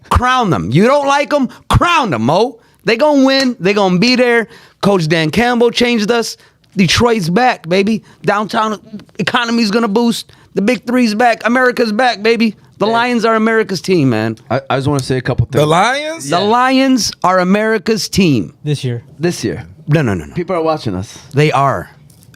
Crown them. You don't like them? Crown them, Mo. They going to win. They going to be there. Coach Dan Campbell changed us. Detroit's back, baby. Downtown economy's going to boost. The Big Three's back. America's back, baby. The Lions are America's team, man. I just want to say a couple things. The Lions? The Lions are America's team. this year. This year. No. People are watching us. They are.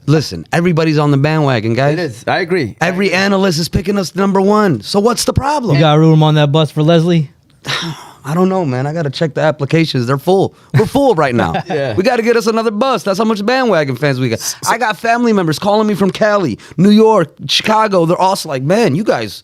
Listen, everybody's on the bandwagon, guys. It is. I agree. Every analyst is picking us number one. So what's the problem? You got room on that bus for Leslie? I don't know, man. I got to check the applications. They're full. We're full right now. Yeah. We got to get us another bus. That's how much bandwagon fans we got. I got family members calling me from Cali, New York, Chicago. They're also like, man, you guys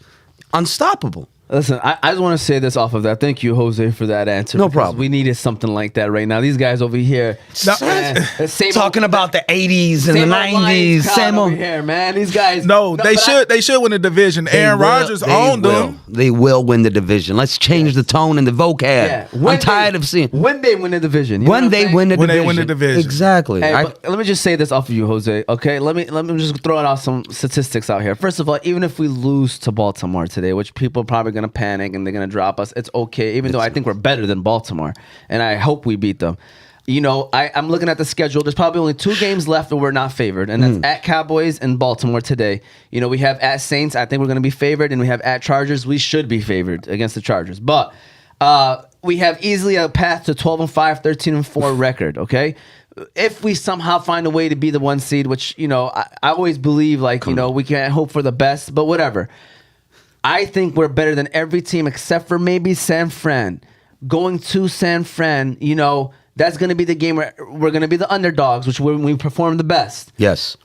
unstoppable. Listen, I just want to say this off of that. Thank you, Jose, for that answer. No because problem. We needed something like that right now. These guys over here. Same Talking about the 80s and the 90s. Same over old. here, man. These guys. No, they but should. They should win the division. Aaron Rodgers owned them. They will win the division. Let's change the tone and the vocab. Yeah. I'm tired of seeing. When they win the division. You know When what I'm they saying? win the When division. they win the division. Exactly. Hey, but let me just say this off of you, Jose. Okay, let me just throw out some statistics out here. First of all, even if we lose to Baltimore today, which people are probably gonna panic and they're gonna drop us, it's okay. Even though I think we're better than Baltimore, and I hope we beat them. You know, I'm looking at the schedule. There's probably only 2 games left where we're not favored, and that's at Cowboys and Baltimore today. You know, we have at Saints. I think we're going to be favored, and we have at Chargers. We should be favored against the Chargers, but we have easily a path to 12-5, 13-4 record. Okay. If we somehow find a way to be the 1 seed, which, you know, I always believe, like, you know, we can't hope for the best, but whatever. I think we're better than every team except for maybe San Fran. Going to San Fran, you know, that's going to be the game where we're going to be the underdogs, which when we perform the best. Yes.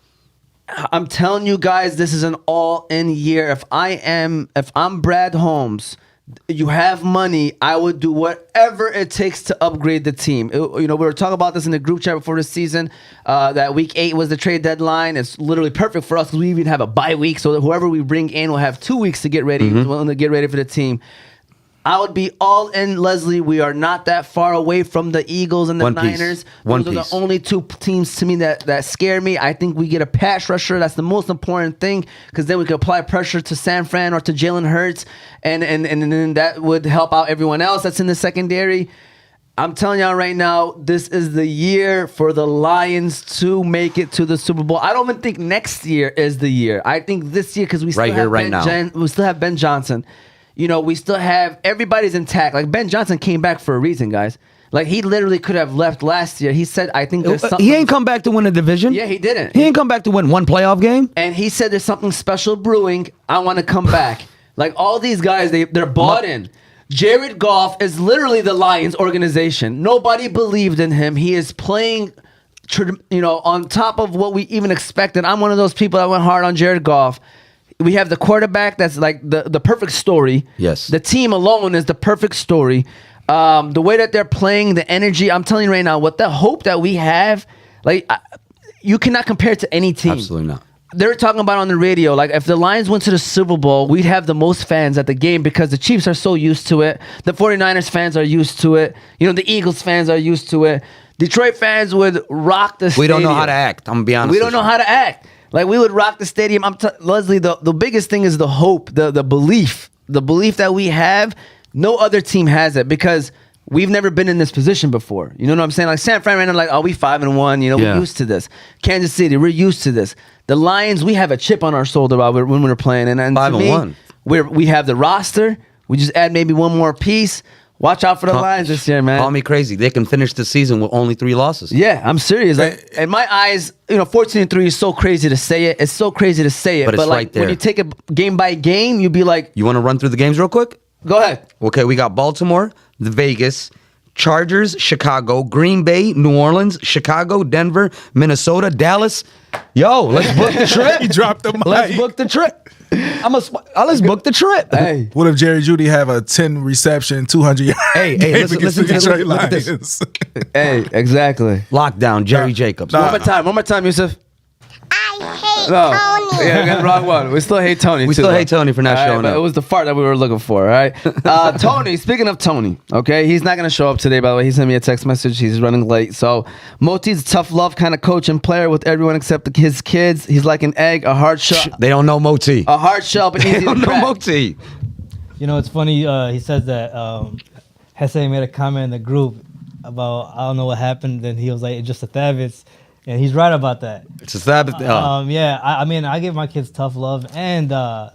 I'm telling you guys, this is an all-in year. If I'm Brad Holmes, you have money, I would do whatever it takes to upgrade the team. You know, we were talking about this in the group chat before the season. That week 8 was the trade deadline. It's literally perfect for us because we even have a bye week, so that whoever we bring in will have 2 weeks to get ready, to get ready for the team. I would be all in, Leslie. We are not that far away from the Eagles and the Niners. Those are the only 2 teams to me that scare me. I think we get a pass rusher. That's the most important thing because then we can apply pressure to San Fran or to Jalen Hurts, and then that would help out everyone else that's in the secondary. I'm telling y'all right now, this is the year for the Lions to make it to the Super Bowl. I don't even think next year is the year. I think this year because we still we still have Ben Johnson. You know, we still have everybody's intact. Like Ben Johnson came back for a reason, guys. Like he literally could have left last year. He said, "I think there's something." He ain't come back to win a division. Yeah, he didn't. He ain't come back to win 1 playoff game. And he said, "There's something special brewing. I want to come back." Like all these guys, they're bought in. Jared Goff is literally the Lions organization. Nobody believed in him. He is playing, you know, on top of what we even expected. I'm one of those people that went hard on Jared Goff. We have the quarterback that's like the perfect story. Yes. The team alone is the perfect story. The way that they're playing, the energy, I'm telling you right now, what the hope that we have, like, you cannot compare it to any team. Absolutely not. They're talking about on the radio, like, if the Lions went to the Super Bowl, we'd have the most fans at the game because the Chiefs are so used to it. The 49ers fans are used to it. You know, the Eagles fans are used to it. Detroit fans would rock the stadium. We don't know how to act. I'm going to be honest. We don't know how to act. Like, we would rock the stadium. Leslie, the biggest thing is the hope, the belief. The belief that we have, no other team has it because we've never been in this position before. You know what I'm saying? Like, San Fran, right now, like, oh, we 5-1. You know, we're used to this. Kansas City, we're used to this. The Lions, we have a chip on our shoulder when we're playing. And 5-1. We have the roster. We just add maybe one more piece. Watch out for the Lions this year, man. Call me crazy. They can finish the season with only 3 losses. Yeah, I'm serious. Like, in my eyes, you know, 14-3 is so crazy to say it. It's so crazy to say it. But it's like, right there. When you take it game by game, you'd be like, You want to run through the games real quick? go ahead. Okay, we got Baltimore, the Vegas, Chargers, Chicago, Green Bay, New Orleans, Chicago, Denver, Minnesota, Dallas. Yo, let's book the trip. He dropped the mic. Let's book the trip. Let's book the trip. Hey, What if Jerry Judy have a 10 reception, 200 yard Hey, game listen against to the this. Detroit Look at this. Lions? hey, exactly. Lockdown, Jerry Jacobs. nah. One more time, Yusuf. I hate No. Tony. Yeah, we got the wrong one. We still hate Tony. We too, still though. hate Tony for not All right, showing but up. It was the fart that we were looking for. All right. Tony. Speaking of Tony, okay, he's not gonna show up today. By the way, he sent me a text message. He's running late. So Moti's a tough love kind of coach and player with everyone except his kids. He's like an egg, a hard shell, They don't know Moti. a hard shell, but They easy to don't know crack. Moti. You know, it's funny. He says that Hesse made a comment in the group about I don't know what happened. Then he was like, "It's just a Thavitz," and he's right about that. It's a Sabbath. Yeah, I mean, I give my kids tough love and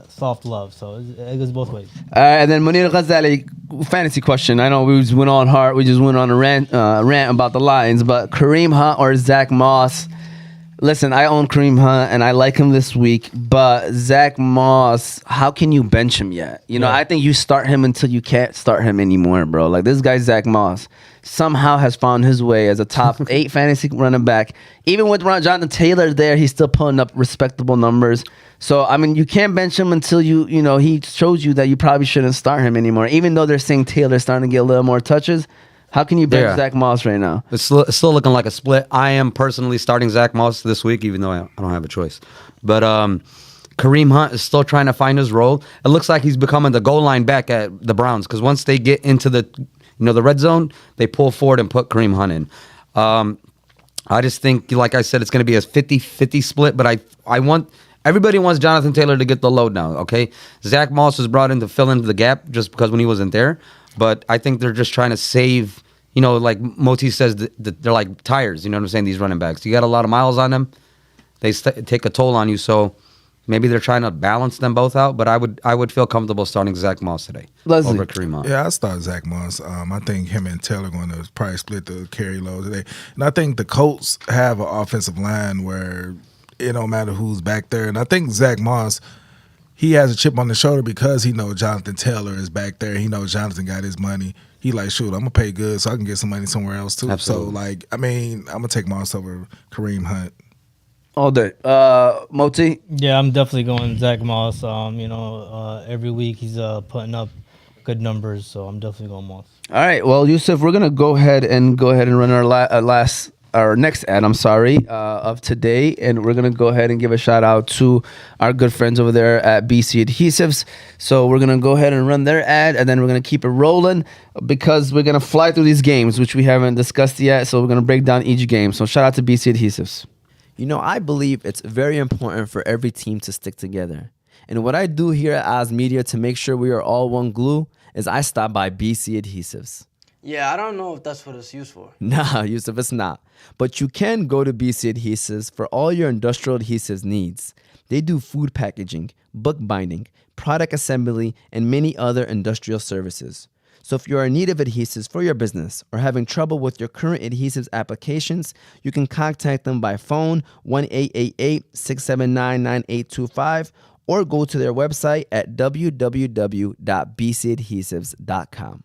soft love, so it goes both ways. And then Munir Ghazali, fantasy question. I know we just went on hard. We just went on a rant about the Lions, but Kareem Hunt or Zach Moss? Listen, I own Kareem Hunt and I like him this week, but Zach Moss, how can you bench him yet? You know, I think you start him until you can't start him anymore, bro. Like this guy, Zach Moss, somehow has found his way as a top 8 fantasy running back. Even with Jonathan Taylor there, he's still pulling up respectable numbers. So, I mean, you can't bench him until he shows you that you probably shouldn't start him anymore. Even though they're saying Taylor's starting to get a little more touches, how can you bench Zach Moss right now? It's still looking like a split. I am personally starting Zach Moss this week, even though I don't have a choice. But Kareem Hunt is still trying to find his role. It looks like he's becoming the goal line back at the Browns because once they get into the red zone, they pull forward and put Kareem Hunt in. I just think, like I said, it's going to be a 50-50 split. But everybody wants Jonathan Taylor to get the load now. Okay, Zach Moss was brought in to fill in the gap just because when he wasn't there. But I think they're just trying to save. Like Moti says, they're like tires. You know what I'm saying? These running backs, you got a lot of miles on them. They take a toll on you. So maybe they're trying to balance them both out. But I would feel comfortable starting Zach Moss today over Kareem Hunt. Yeah, I start Zach Moss. I think him and Taylor going to probably split the carry load today. And I think the Colts have an offensive line where it don't matter who's back there. And I think Zach Moss, he has a chip on the shoulder because he knows Jonathan Taylor is back there. He knows Jonathan got his money. He like, shoot, I'm going to pay good so I can get some money somewhere else too. Absolutely. So, like, I mean, I'm going to take Moss over Kareem Hunt. All day. Moti? Yeah, I'm definitely going Zach Moss. Every week he's putting up good numbers, so I'm definitely going Moss. All right. Well, Yusuf, we're gonna go ahead and run our next ad. Of today, and we're gonna go ahead and give a shout out to our good friends over there at BC Adhesives. So we're gonna go ahead and run their ad, and then we're gonna keep it rolling because we're gonna fly through these games, which we haven't discussed yet. So we're gonna break down each game. So shout out to BC Adhesives. You know, I believe it's very important for every team to stick together. And what I do here at Oz Media to make sure we are all one glue is I stop by BC Adhesives. Yeah, I don't know if that's what it's used for. Nah, Yusuf, it's not. But you can go to BC Adhesives for all your industrial adhesives needs. They do food packaging, book binding, product assembly, and many other industrial services. So if you are in need of adhesives for your business or having trouble with your current adhesives applications, you can contact them by phone 1-888-679-9825 or go to their website at www.bcadhesives.com.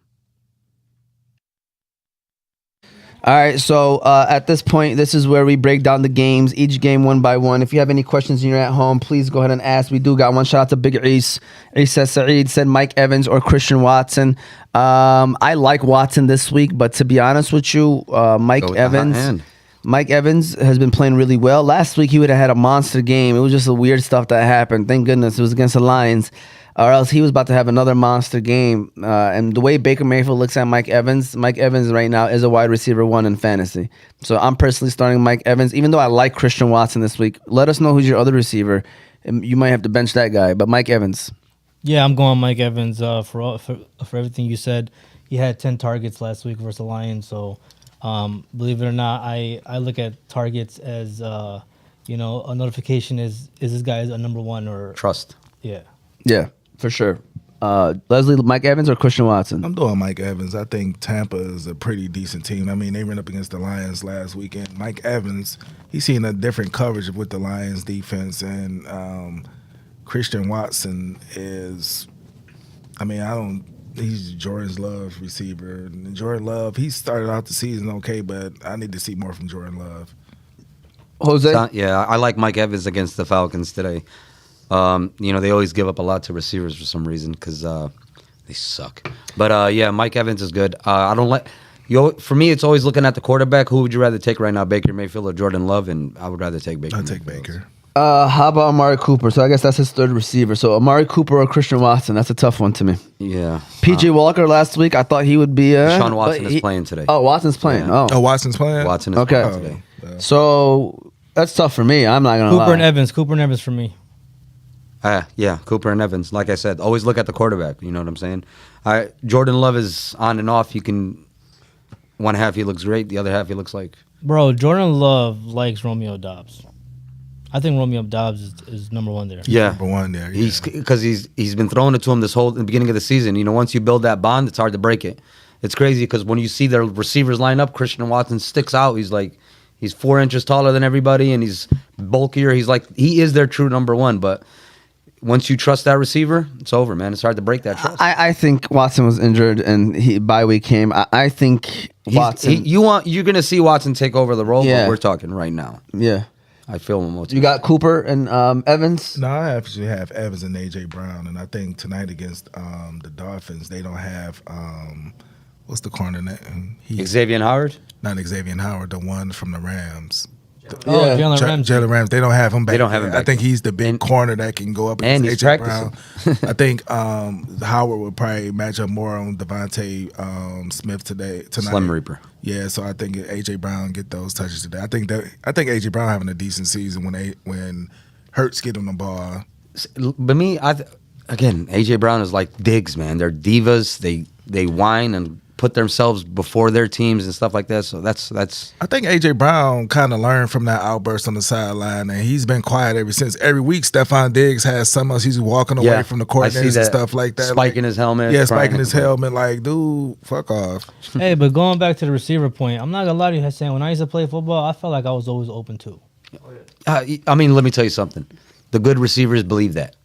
All right, so at this point, this is where we break down the games, each game one by one. If you have any questions and you're at home, please go ahead and ask. We do got one. Shout out to Big SZ.3 said Mike Evans or Christian Watson. I like Watson this week, but to be honest with you, Mike Evans has been playing really well. Last week, he would have had a monster game. It was just the weird stuff that happened. Thank goodness it was against the Lions. Or else he was about to have another monster game. And the way Baker Mayfield looks at Mike Evans right now is a wide receiver 1 in fantasy. So I'm personally starting Mike Evans, even though I like Christian Watson this week. Let us know who's your other receiver. You might have to bench that guy, but Mike Evans. Yeah, I'm going Mike Evans for everything you said. He had 10 targets last week versus the Lions. So believe it or not, I look at targets as, a notification is this guy a number 1 or... Trust. Yeah. Yeah. For sure. Leslie, Mike Evans or Christian Watson? I'm doing Mike Evans. I think Tampa is a pretty decent team. I mean, they ran up against the Lions last weekend. Mike Evans, he's seen a different coverage with the Lions defense. And Christian Watson is, I mean, he's Jordan's Love receiver. And Jordan Love, he started out the season okay, but I need to see more from Jordan Love. Jose? Yeah, I like Mike Evans against the Falcons today. They always give up a lot to receivers for some reason because they suck. But yeah, Mike Evans is good. I don't like. For me, it's always looking at the quarterback. Who would you rather take right now, Baker Mayfield or Jordan Love? And I would rather take Baker. I'd take Baker. How about Amari Cooper? So I guess that's his third receiver. So Amari Cooper or Christian Watson? That's a tough one to me. Yeah. PJ Walker last week, I thought he would be. Sean Watson is playing today. Oh, Watson's playing. Yeah. Oh, Watson's playing? Watson is okay. playing today. So that's tough for me. I'm not going to lie. Cooper and Evans for me. Yeah, Cooper and Evans. Like I said, always look at the quarterback. You know what I'm saying? Jordan Love is on and off. You can. One half he looks great. The other half he looks like. Bro, Jordan Love likes Romeo Dobbs. I think Romeo Dobbs is number one there. Yeah, number one there. Yeah. He's been throwing it to him in the beginning of the season. You know, once you build that bond, it's hard to break it. It's crazy because when you see their receivers line up, Christian Watson sticks out. He's 4 inches taller than everybody, and he's bulkier. He is their true number one. But once you trust that receiver, it's over, man. It's hard to break that trust. I think Watson was injured and bye week came. I think Watson. You're gonna see Watson take over the role. Yeah. But we're talking right now. Yeah. I feel him. You got Cooper and Evans? No, I actually have Evans and A.J. Brown. And I think tonight against the Dolphins, they don't have, what's the corner name? Xavier Howard? Not Xavier Howard, the one from the Rams. Jalen Ramsey. Jalen Ramsey. They don't have him back. They don't have him back I think he's the big corner that can go up and against he's A.J. practicing. Brown. I think Howard would probably match up more on Devontae Smith tonight. Slim Reaper. Yeah, so I think A.J. Brown get those touches today. I think A.J. Brown having a decent season when Hurts get on the ball. But me, again, A.J. Brown is like Diggs, man. They're divas. They whine and put themselves before their teams and stuff like that. So that's. I think A.J. Brown kind of learned from that outburst on the sideline, and he's been quiet ever since. Every week, Stephon Diggs has some else. He's walking away from the coordinators and stuff like that. Spiking his helmet. Yeah, spiking his helmet. Like, dude, fuck off. Hey, but going back to the receiver point, I'm not going to lie to you, saying when I used to play football, I felt like I was always open too. I mean, let me tell you something. The good receivers believe that.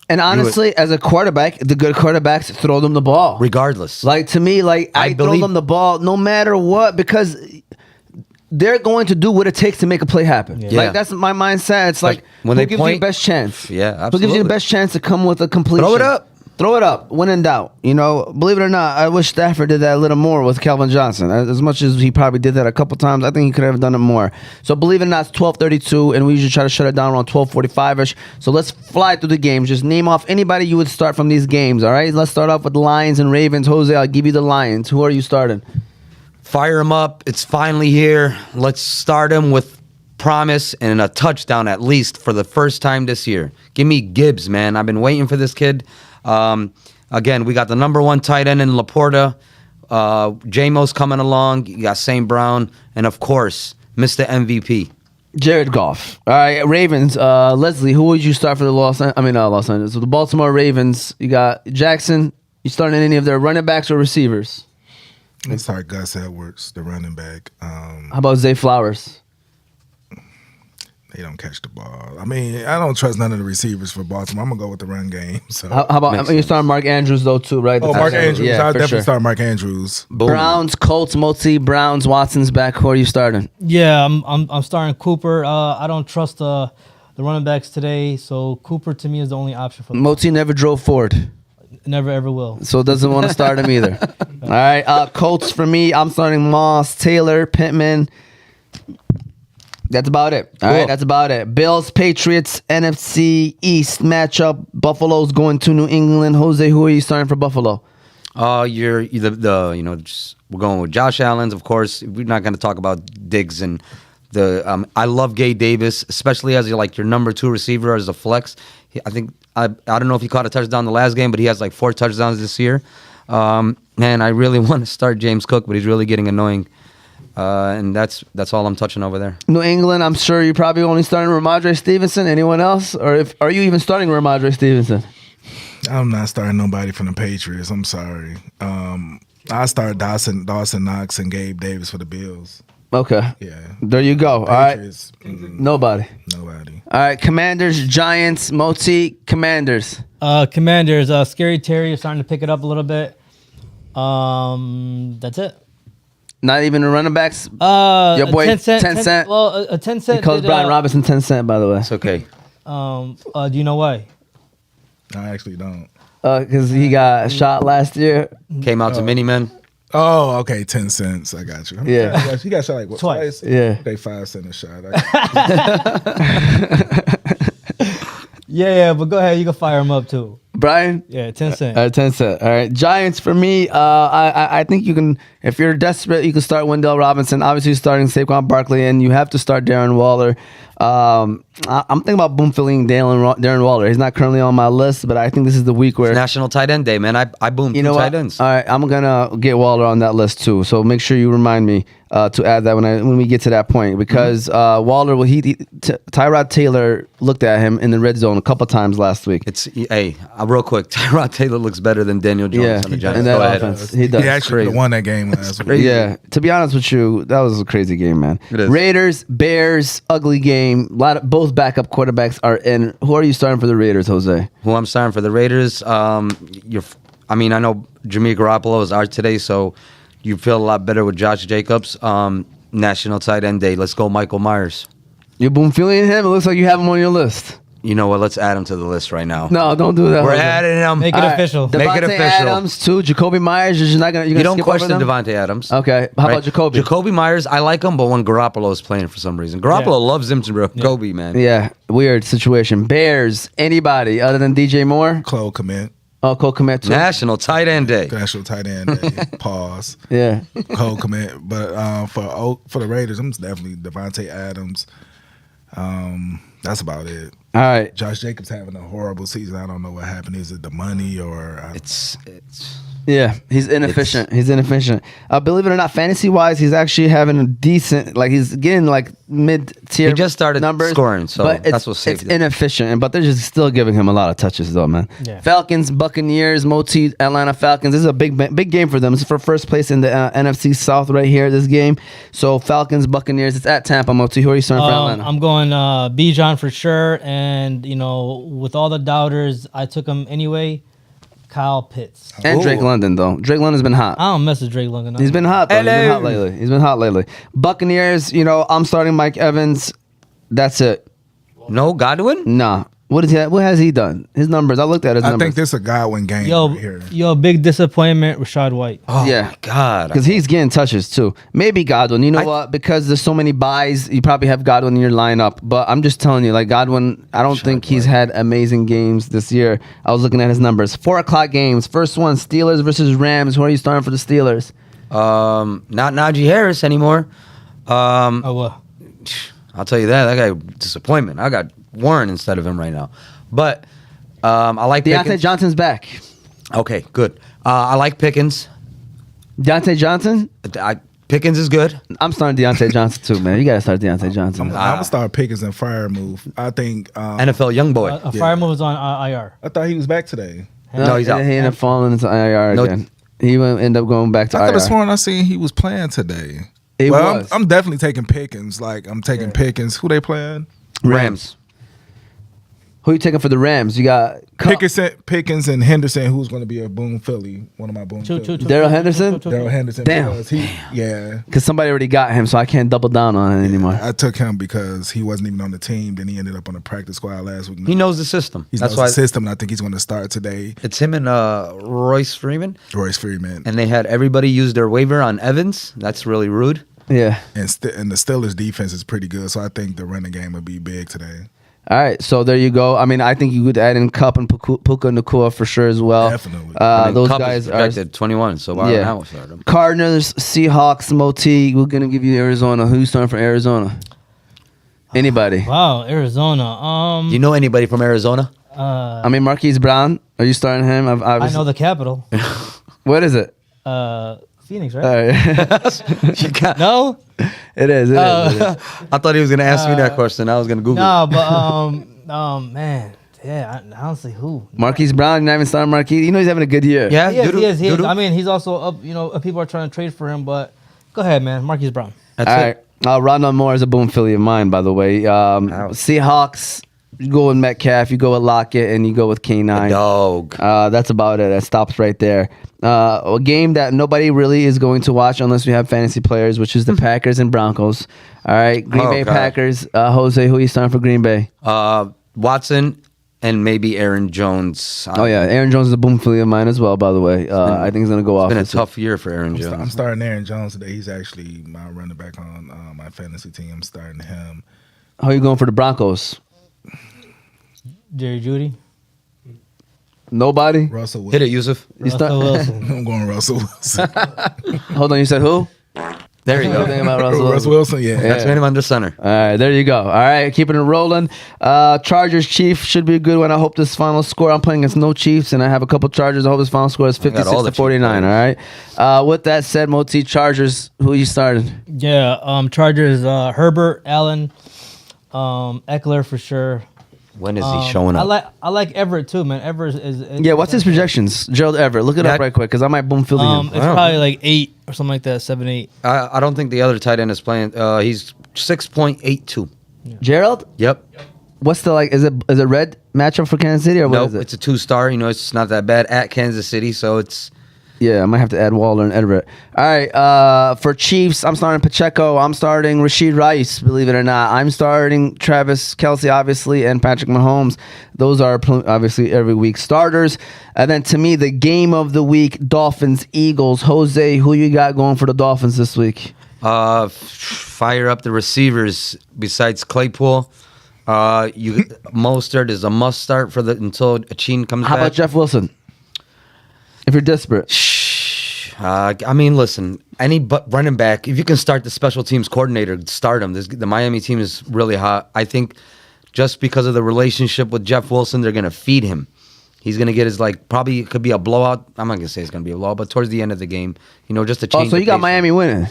And honestly, as a quarterback, the good quarterbacks throw them the ball. Regardless. Like, to me, I throw them the ball no matter what because they're going to do what it takes to make a play happen. Yeah. Like, that's my mindset. It's like, when who they gives you the point- best chance? Yeah, Who gives absolutely. you the best chance to come with a completion? Throw it up. Throw it up. When in doubt. You know, believe it or not, I wish Stafford did that a little more with Calvin Johnson. As much as he probably did that a couple times, I think he could have done it more. So believe it or not, it's 12:32, and we usually try to shut it down around 12:45ish. So let's fly through the games. Just name off anybody you would start from these games. All right. Let's start off with Lions and Ravens. Jose, I'll give you the Lions. Who are you starting? Fire him up. It's finally here. Let's start him with promise and a touchdown at least for the first time this year. Give me Gibbs, man. I've been waiting for this kid. Again, we got the number one tight end in Laporta. J-Mo's coming along. You got St. Brown. And, of course, Mr. MVP. Jared Goff. All right, Ravens. Leslie, who would you start for the Los Angeles? So the Baltimore Ravens. You got Jackson. You starting any of their running backs or receivers? Let's start Gus Edwards, the running back. How about Zay Flowers? They don't catch the ball. I mean, I don't trust none of the receivers for Baltimore. I'm going to go with the run game. So. How about you starting Mark Andrews, though, too, right? Oh, Mark Andrews. Yeah, I'll for definitely sure. start Mark Andrews. Boom. Browns, Colts, Moti, Browns, Watson's back. Who are you starting? Yeah, I'm starting Cooper. I don't trust the running backs today, so Cooper to me is the only option for them. Moti never drove Ford, Never ever will. so doesn't want to start him either. All right, Colts for me. I'm starting Moss, Taylor, Pittman. That's about it. All right, that's about it. Bills, Patriots, NFC East matchup. Buffalo's going to New England. Jose, who are you starting for Buffalo? We're going with Josh Allen's, of course. We're not going to talk about Diggs and the. I love Gabe Davis, especially as your number two receiver as a flex. I don't know if he caught a touchdown the last game, but he has 4 touchdowns this year. And I really want to start James Cook, but he's really getting annoying. And that's all I'm touching over there. New England, I'm sure you're probably only starting Ramondre Stevenson. Anyone else? Or are you even starting Ramondre Stevenson? I'm not starting nobody from the Patriots. I'm sorry. I start Dawson Knox and Gabe Davis for the Bills. Okay. Yeah. There you go. All right. Patriots, Nobody. nobody. All right. Commanders, Giants, Moti, Commanders. Commanders, Scary Terry is starting to pick it up a little bit. That's it. Not even the running backs. Your boy, 10 cent. 10 cent. Well, a 10 cent. He calls did, Brian Robinson 10 cent, by the way. It's okay. Do you know why? I actually don't. Because he got shot last year. Came out to Mini-Men. Oh, okay, 10 cents. I got you. Yeah. He got shot like what, Twice. Yeah. Okay, 5 cents a shot. Yeah, but go ahead. You can fire him up too. Brian? Yeah, 10 cent. 10 cent. All right. Giants for me, I think you can, if you're desperate, you can start Wendell Robinson. Obviously, you're starting Saquon Barkley, and you have to start Darren Waller. I'm thinking about boom filling Darren Waller. He's not currently on my list, but I think this is the week where National Tight End Day, man. I boomed you two know tight what? ends. All right, I'm gonna get Waller on that list too. So make sure you remind me to add that when we get to that point, because Waller, Tyrod Taylor looked at him in the red zone a couple times last week. Real quick, Tyrod Taylor looks better than Daniel Jones on the Giants. in Go that ahead. offense, he does. He actually won that game last week. Yeah, to be honest with you, that was a crazy game, man. It is. Raiders, Bears, ugly game. Both backup quarterbacks are in. Who are you starting for the Raiders, Jose? Who I'm starting for the Raiders? I know Jimmy Garoppolo is out today, so you feel a lot better with Josh Jacobs. National Tight End Day. Let's go, Michael Myers. You're boom feeling him. It looks like you have him on your list. You know what? Let's add him to the list right now. No, don't do that. We're Jose. adding him. Make it All right. official. Make it Devontae official. Adams too. Jacoby Myers. You're not gonna. You don't skip question over them? Devontae Adams. Okay. How about Jacoby? Jacoby Myers, I like him, but when Garoppolo is playing for some reason, Garoppolo loves him to Jacoby, man. Yeah, weird situation. Bears. Anybody other than DJ Moore? Cole Komet. Oh, Cole Komet too. National Tight End Day. National tight end day. Pause. Yeah. Cole Komet. But for the Raiders, I'm definitely Devontae Adams. That's about it. All right. Josh Jacobs having a horrible season. I don't know what happened. Is it the money or It's Yeah, he's inefficient. He's inefficient. Believe it or not, fantasy wise, he's actually having a decent. Like he's getting like mid tier. He just started numbers, scoring, so but that's what saved it's it. inefficient. But they're just still giving him a lot of touches, though, man. Yeah. Falcons, Buccaneers, Moti, Atlanta Falcons. This is a big game for them. This is for first place in the NFC South right here. This game. So Falcons, Buccaneers. It's at Tampa. Moti, who are you starting for Atlanta? I'm going Bijan for sure, and with all the doubters, I took him anyway. Kyle Pitts. And Drake London, though. Drake London's been hot. I don't mess with Drake London. He's been hot, though. He's been hot lately. Buccaneers, I'm starting Mike Evans. That's it. No Godwin? Nah. What has he done? His numbers. I looked at his numbers. I think this is a Godwin game right here. Yo, big disappointment, Rashad White. Oh, yeah. my God. Because he's getting touches, too. Maybe Godwin. You know what? Because there's so many buys, you probably have Godwin in your lineup. But I'm just telling you, like, Godwin, I don't think he's had amazing games this year. I was looking at his numbers. 4 o'clock games. First one, Steelers versus Rams. Who are you starting for the Steelers? Not Najee Harris anymore. What? I'll tell you that. That guy, disappointment. I got Warren instead of him right now. But I like Deontay Pickens. Johnson's back. Okay, good. I like Pickens. Deontay Johnson? Pickens is good. I'm starting Deontay Johnson, too, man. You got to start Deontay Johnson. I'm going to start Pickens and fire move. I think NFL young boy. Fire move was on IR. I thought he was back today. No, he's out. He ended up falling into IR again. He would end up going back to I IR. could have sworn I seen he was playing today. He was. I'm definitely taking Pickens. Like, I'm taking Pickens. Who they playing? Rams. Who you taking for the Rams? You got Pickens and Henderson, who's going to be a boom Philly. One of my boom Phillies. Daryl Henderson? Daryl Henderson. Damn. Yeah. Because somebody already got him, so I can't double down on it anymore. I took him because he wasn't even on the team. Then he ended up on the practice squad last week. He knows the system. He knows the system, and I think he's going to start today. It's him and Royce Freeman. And they had everybody use their waiver on Evans. That's really rude. Yeah. And the Steelers' defense is pretty good, so I think the running game will be big today. All right, so there you go. I mean, I think you could add in Kupp and Puka Nacua for sure as well. Definitely. Those Kupp guys is projected 21, so why not start him? Cardinals, Seahawks, Moti. We're gonna give you Arizona. Who's starting for Arizona? Anybody? Wow, Arizona. Do you know anybody from Arizona? I mean, Marquise Brown. Are you starting him? I know the capital. What is it? Phoenix, right? No? It is. I thought he was going to ask me that question. I was going to Google it. But man, yeah, I don't see who. Marquise Brown, you're not even starting Marquise. You know he's having a good year. Yeah, he is. I mean, he's also up. People are trying to trade for him, but go ahead, man. Marquise Brown. That's All it. right. Rondon Moore is a boom Philly of mine, by the way. Seahawks, you go with Metcalf, you go with Lockett, and you go with K9. Dog. That's about it. That stops right there. A game that nobody really is going to watch unless we have fantasy players, which is the Packers and Broncos. All right, Green Bay God. Packers. Jose, who are you starting for Green Bay? Watson and maybe Aaron Jones. Aaron Jones is a boom Philly of mine as well, by the way. I think he's going to go off. It's been a tough year for Aaron Jones. I'm starting Aaron Jones today. He's actually my running back on my fantasy team. I'm starting him. How are you going for the Broncos? Jerry Judy. Nobody? Russell Wilson. Hit it, Yusuf. Russell Wilson. I'm going Russell Wilson. Hold on, you said who? There you go. Thinking about Russell Russell Wilson, yeah. That's him under center. All right, there you go. All right, keeping it rolling. Chargers Chiefs should be a good one. I hope this final score. I'm playing against no Chiefs, and I have a couple Chargers. I hope this final score is 56-49. All right. With that said, Moti, Chargers. Who you started? Yeah, Chargers. Herbert, Allen, Eckler for sure. When is he showing up? I like Everett too, man. Everett is Yeah, what's his projections? Gerald Everett. Look it up right quick, because I might boom Philly him. It's probably like 8 or something like that, 7, 8. I don't think the other tight end is playing. He's 6.82. Gerald? Yep. What's the is it red matchup for Kansas City or what Nope, is it? it's a 2-star. It's not that bad at Kansas City, so it's. Yeah, I might have to add Waller and Everett. All right, for Chiefs, I'm starting Pacheco. I'm starting Rashid Rice, believe it or not. I'm starting Travis Kelce, obviously, and Patrick Mahomes. Those are obviously every week starters. And then to me, the game of the week, Dolphins, Eagles. Jose, who you got going for the Dolphins this week? Fire up the receivers besides Claypool. Mostert is a must start for until Achane comes back. How about Jeff Wilson? If you're desperate. Listen, any running back, if you can start the special teams coordinator, start him. The Miami team is really hot. I think just because of the relationship with Jeff Wilson, they're going to feed him. He's going to get his, probably it could be a blowout. I'm not going to say it's going to be a blowout, but towards the end of the game, just to change. Oh, so you got Miami winning?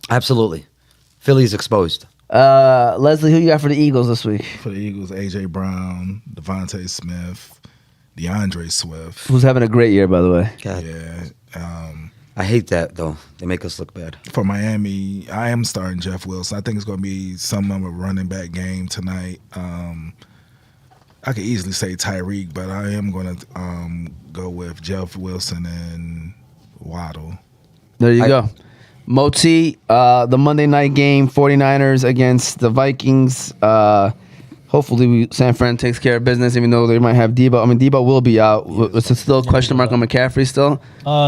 Absolutely. Philly's exposed. Leslie, who you got for the Eagles this week? For the Eagles, A.J. Brown, Devontae Smith, DeAndre Swift. Who's having a great year, by the way. God. Yeah. I hate that, though. They make us look bad. For Miami, I am starting Jeff Wilson. I think it's going to be some of a running back game tonight. I could easily say Tyreek, but I am going to go with Jeff Wilson and Waddle. There you go. Moti, the Monday night game, 49ers against the Vikings. Hopefully, San Fran takes care of business, even though they might have Debo. Debo will be out. Is it still a question mark on McCaffrey still?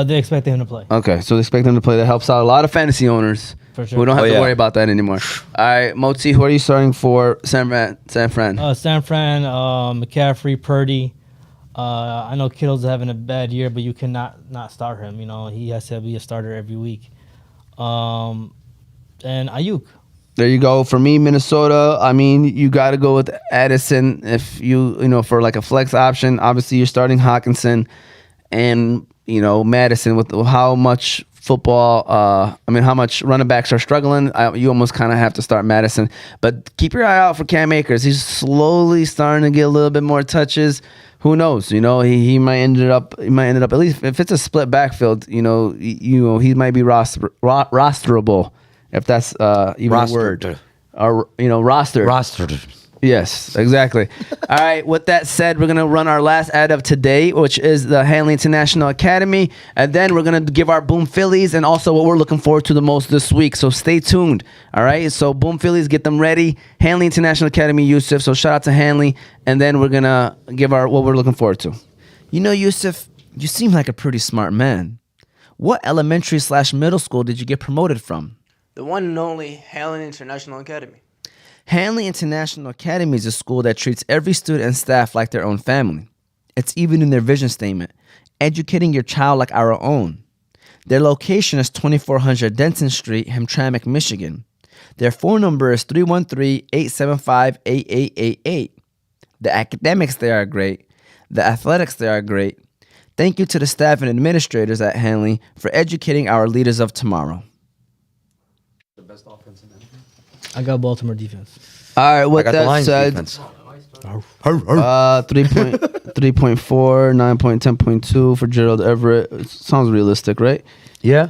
They expect him to play. Okay, so they expect him to play. That helps out a lot of fantasy owners. For sure. We don't have to worry about that anymore. All right, Moti, who are you starting for San Fran? San Fran, McCaffrey, Purdy. I know Kittle's having a bad year, but you cannot not start him. He has to be a starter every week. And Ayuk. There you go. For me, Minnesota, you got to go with Addison if for like a flex option. Obviously, you're starting Hawkinson and, Madison with how much football, how much running backs are struggling. You almost kind of have to start Madison. But keep your eye out for Cam Akers. He's slowly starting to get a little bit more touches. Who knows? He might end up at least if it's a split backfield. He might be rosterable. If that's even a word. Or, roster. Rostered. Yes, exactly. All right, with that said, we're going to run our last ad of today, which is the Hanley International Academy. And then we're going to give our Boom Phillies and also what we're looking forward to the most this week. So stay tuned. All right, so Boom Phillies, get them ready. Hanley International Academy, Yusuf. So shout out to Hanley. And then we're going to give our what we're looking forward to. Yusuf, you seem like a pretty smart man. What elementary/middle school did you get promoted from? The one and only Hanley International Academy. Hanley International Academy is a school that treats every student and staff like their own family. It's even in their vision statement, educating your child like our own. Their location is 2400 Denton Street, Hamtramck, Michigan. Their phone number is 313-875-8888. The academics there are great. The athletics there are great. Thank you to the staff and administrators at Hanley for educating our leaders of tomorrow. I got Baltimore defense. All right, with I got the that Lions said, defense. 3.4, 9.10.2 for Gerald Everett. It sounds realistic, right? Yeah.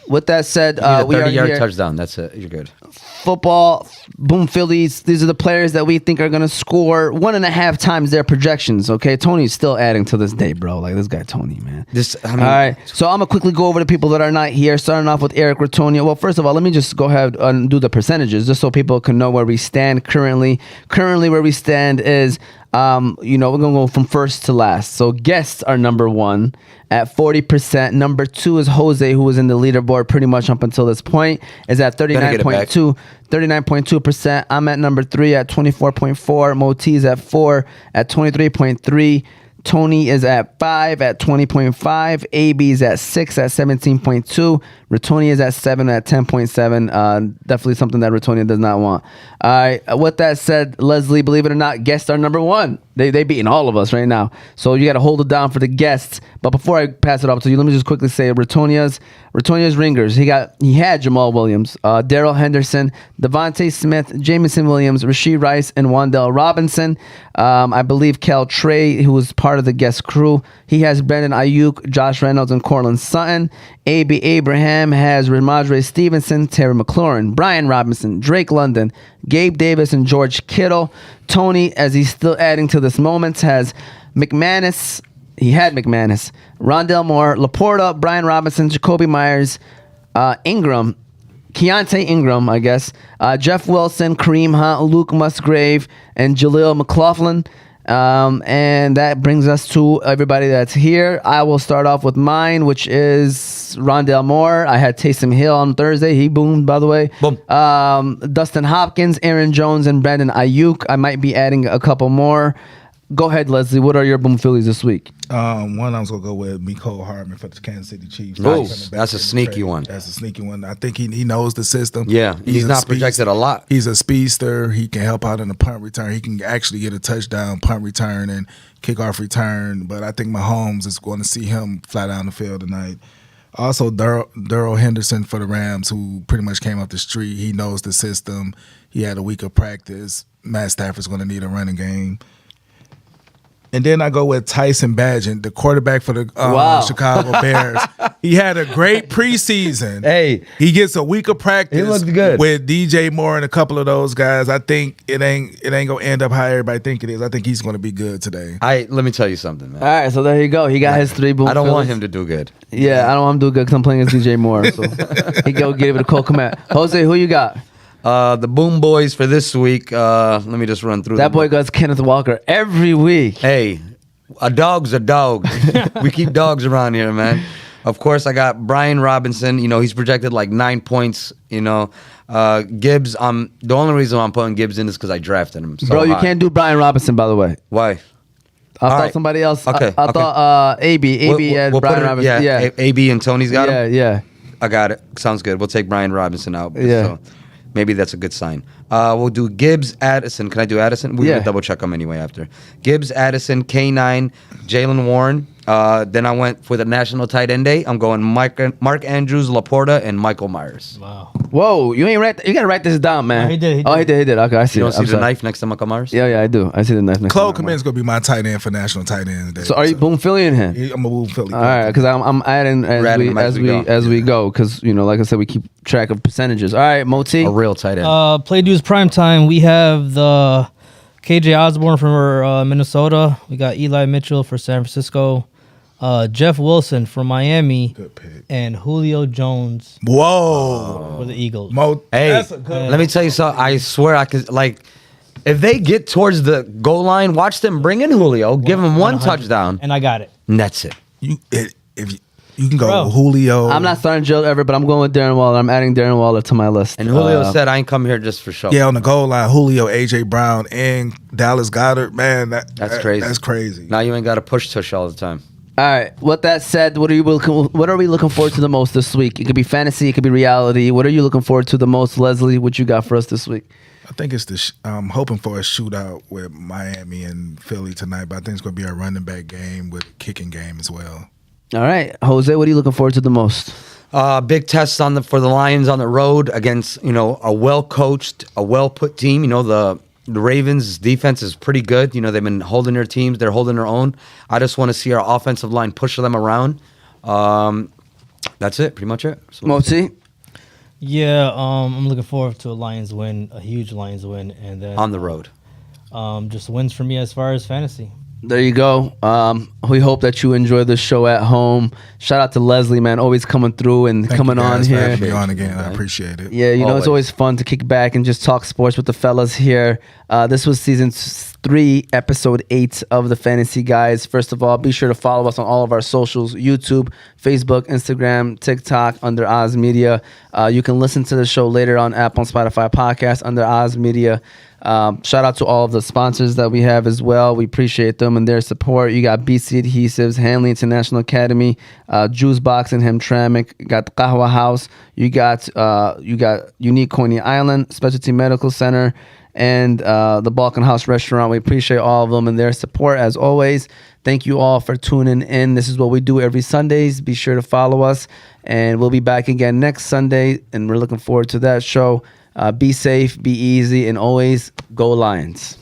With that said, You need a we are 30-yard here. touchdown. That's it. You're good. Football, boom, Phillies. These are the players that we think are going to score 1.5 times their projections. Okay, Tony's still adding to this day, bro. Like this guy, Tony, man. I mean, All right, so I'm gonna quickly go over the people that are not here. Starting off with Eric Ratonia. Well, first of all, let me just go ahead and do the percentages, just so people can know where we stand currently. Currently, where we stand is, we're gonna go from first to last. So guests are number 1 at 40%. Number 2 is Jose, who was in the leaderboard pretty much up until this point, is at 39.2. 39.2%. I'm at number 3 at 24.4. Moti's at 4 at 23.3. Tony is at 5 at 20.5. AB is at 6 at 17.2. Ratonia is at 7 at 10.7. Definitely something that Ratonia does not want. All right. With that said, Leslie, believe it or not, guests are number 1. They beating all of us right now. So you got to hold it down for the guests. But before I pass it off to you, let me just quickly say Ratonia's ringers. He had Jamal Williams, Darrell Henderson, Devontae Smith, Jamison Williams, Rasheed Rice, and Wandell Robinson. I believe Kel Trey, who was part of the guest crew. He has Brandon Ayuk, Josh Reynolds, and Cortland Sutton. A.B. Abraham has Ramadre Stevenson, Terry McLaurin, Brian Robinson, Drake London, Gabe Davis, and George Kittle. Tony, as he's still adding to this moment, has McManus. He had McManus, Rondell Moore, Laporta, Brian Robinson, Jacoby Myers, Ingram, Keontae Ingram, I guess, Jeff Wilson, Kareem Hunt, Luke Musgrave, and Jaleel McLaughlin. And that brings us to everybody that's here. I will start off with mine, which is Rondell Moore. I had Taysom Hill on Thursday. He boomed, by the way. Boom. Dustin Hopkins, Aaron Jones, and Brandon Ayuk. I might be adding a couple more. Go ahead, Leslie. What are your boom Phillies this week? One, I was gonna go with Mecole Hardman for the Kansas City Chiefs. Nice. That's a sneaky one. That's a sneaky one. I think he knows the system. Yeah, he's not projected a lot. He's a speedster. He can help out in the punt return. He can actually get a touchdown punt return and kickoff return. But I think Mahomes is going to see him fly down the field tonight. Also, Darrell Henderson for the Rams, who pretty much came off the street. He knows the system. He had a week of practice. Matt Stafford's going to need a running game. And then I go with Tyson Bagent, the quarterback for the Chicago Bears. He had a great preseason. Hey. He gets a week of practice. He looked good. With DJ Moore and a couple of those guys. I think it ain't gonna end up how everybody think it is. I think he's gonna be good today. Let me tell you something, man. All right, so there you go. He got his 3 boom I don't Phillies. want him to do good. Yeah, I don't want him to do good because I'm playing against DJ Moore. So he go give it a cold command. Jose, who you got? The Boom Boys for this week. Let me just run through That boy goes Kenneth Walker every week. Hey, a dog's a dog. We keep dogs around here, man. Of course, I got Brian Robinson. He's projected like 9 points. Gibbs. The only reason I'm putting Gibbs in is because I drafted him. So Bro, you can't do Brian Robinson, by the way. Why? I thought right. somebody else. Okay, I thought AB had We'll Brian put it- Robinson. Yeah, AB and Tony's got him. yeah. I got it. Sounds good. We'll take Brian Robinson out. Yeah. So maybe that's a good sign. We'll do Gibbs, Addison. Can I do Addison? We're going to double check them anyway after. Gibbs, Addison, K9, Jalen Warren. Then I went for the National Tight End Day. I'm going Mark Andrews, Laporta, and Michael Myers. Wow. Whoa, you ain't right. You gotta write this down, man. No, he did. Oh, he did. Okay, I see. You it. don't see I'm the sorry. knife next to Michael Myers? Yeah, I do. I see the knife next. Chloe to Command's gonna be my tight end for National Tight End Day. So are you boom Philly in here? I'm a boom Philly. All right, because I'm adding as we go because like I said, we keep track of percentages. All right, Moti. A real tight end. Play dues prime time. We have the KJ Osborne from Minnesota. We got Eli Mitchell for San Francisco. Jeff Wilson from Miami. Good pick. And Julio Jones Whoa. for the Eagles. Hey, that's a good let me tell you something. I swear I could, if they get towards the goal line, watch them bring in Julio, give him one 100. touchdown, And I got it. and that's it. if you can go Bro. Julio. I'm not starting Joe Everett, but I'm going with Darren Waller. I'm adding Darren Waller to my list. And Julio said, I ain't come here just for show. Yeah, on the goal line, Julio, AJ Brown, and Dallas Goedert. Man, That's crazy. That's crazy. Now you ain't got to push tush all the time. All right. With that said, what are we looking forward to the most this week? It could be fantasy. It could be reality. What are you looking forward to the most, Leslie? What you got for us this week? I think it's I'm hoping for a shootout with Miami and Philly tonight, but I think it's going to be a running back game with a kicking game as well. All right, Jose. What are you looking forward to the most? Big tests for the Lions on the road against a well coached, a well put team. The Ravens' defense is pretty good. They've been holding their teams. They're holding their own. I just want to see our offensive line push them around. That's it. Pretty much it. So, Moti? Yeah, I'm looking forward to a Lions win, a huge Lions win, and then on the road. just wins for me as far as fantasy. There you go. We hope that you enjoy the show at home. Shout out to Leslie, man, always coming through and Thank coming you guys on for here. having me on again. I appreciate it. Yeah, you know, it's always fun to kick back and just talk sports with the fellas here. This was season 3, episode 8 of the Fantasy Guys. First of all, be sure to follow us on all of our socials: YouTube, Facebook, Instagram, TikTok, under Oz Media. You can listen to the show later on Apple and Spotify podcast under Oz Media. Shout out to all of the sponsors that we have as well. We appreciate them and their support. You got BC Adhesives, Hanley International Academy, Juice Box and Hamtramck. You got the Qahwah House. You got Unique Coney Island Specialty Medical Center, and the Balkan House Restaurant. We appreciate all of them and their support as always. Thank you all for tuning in. This is what we do every Sundays. Be sure to follow us, and we'll be back again next Sunday, and we're looking forward to that show. Be safe, be easy, and always go Lions.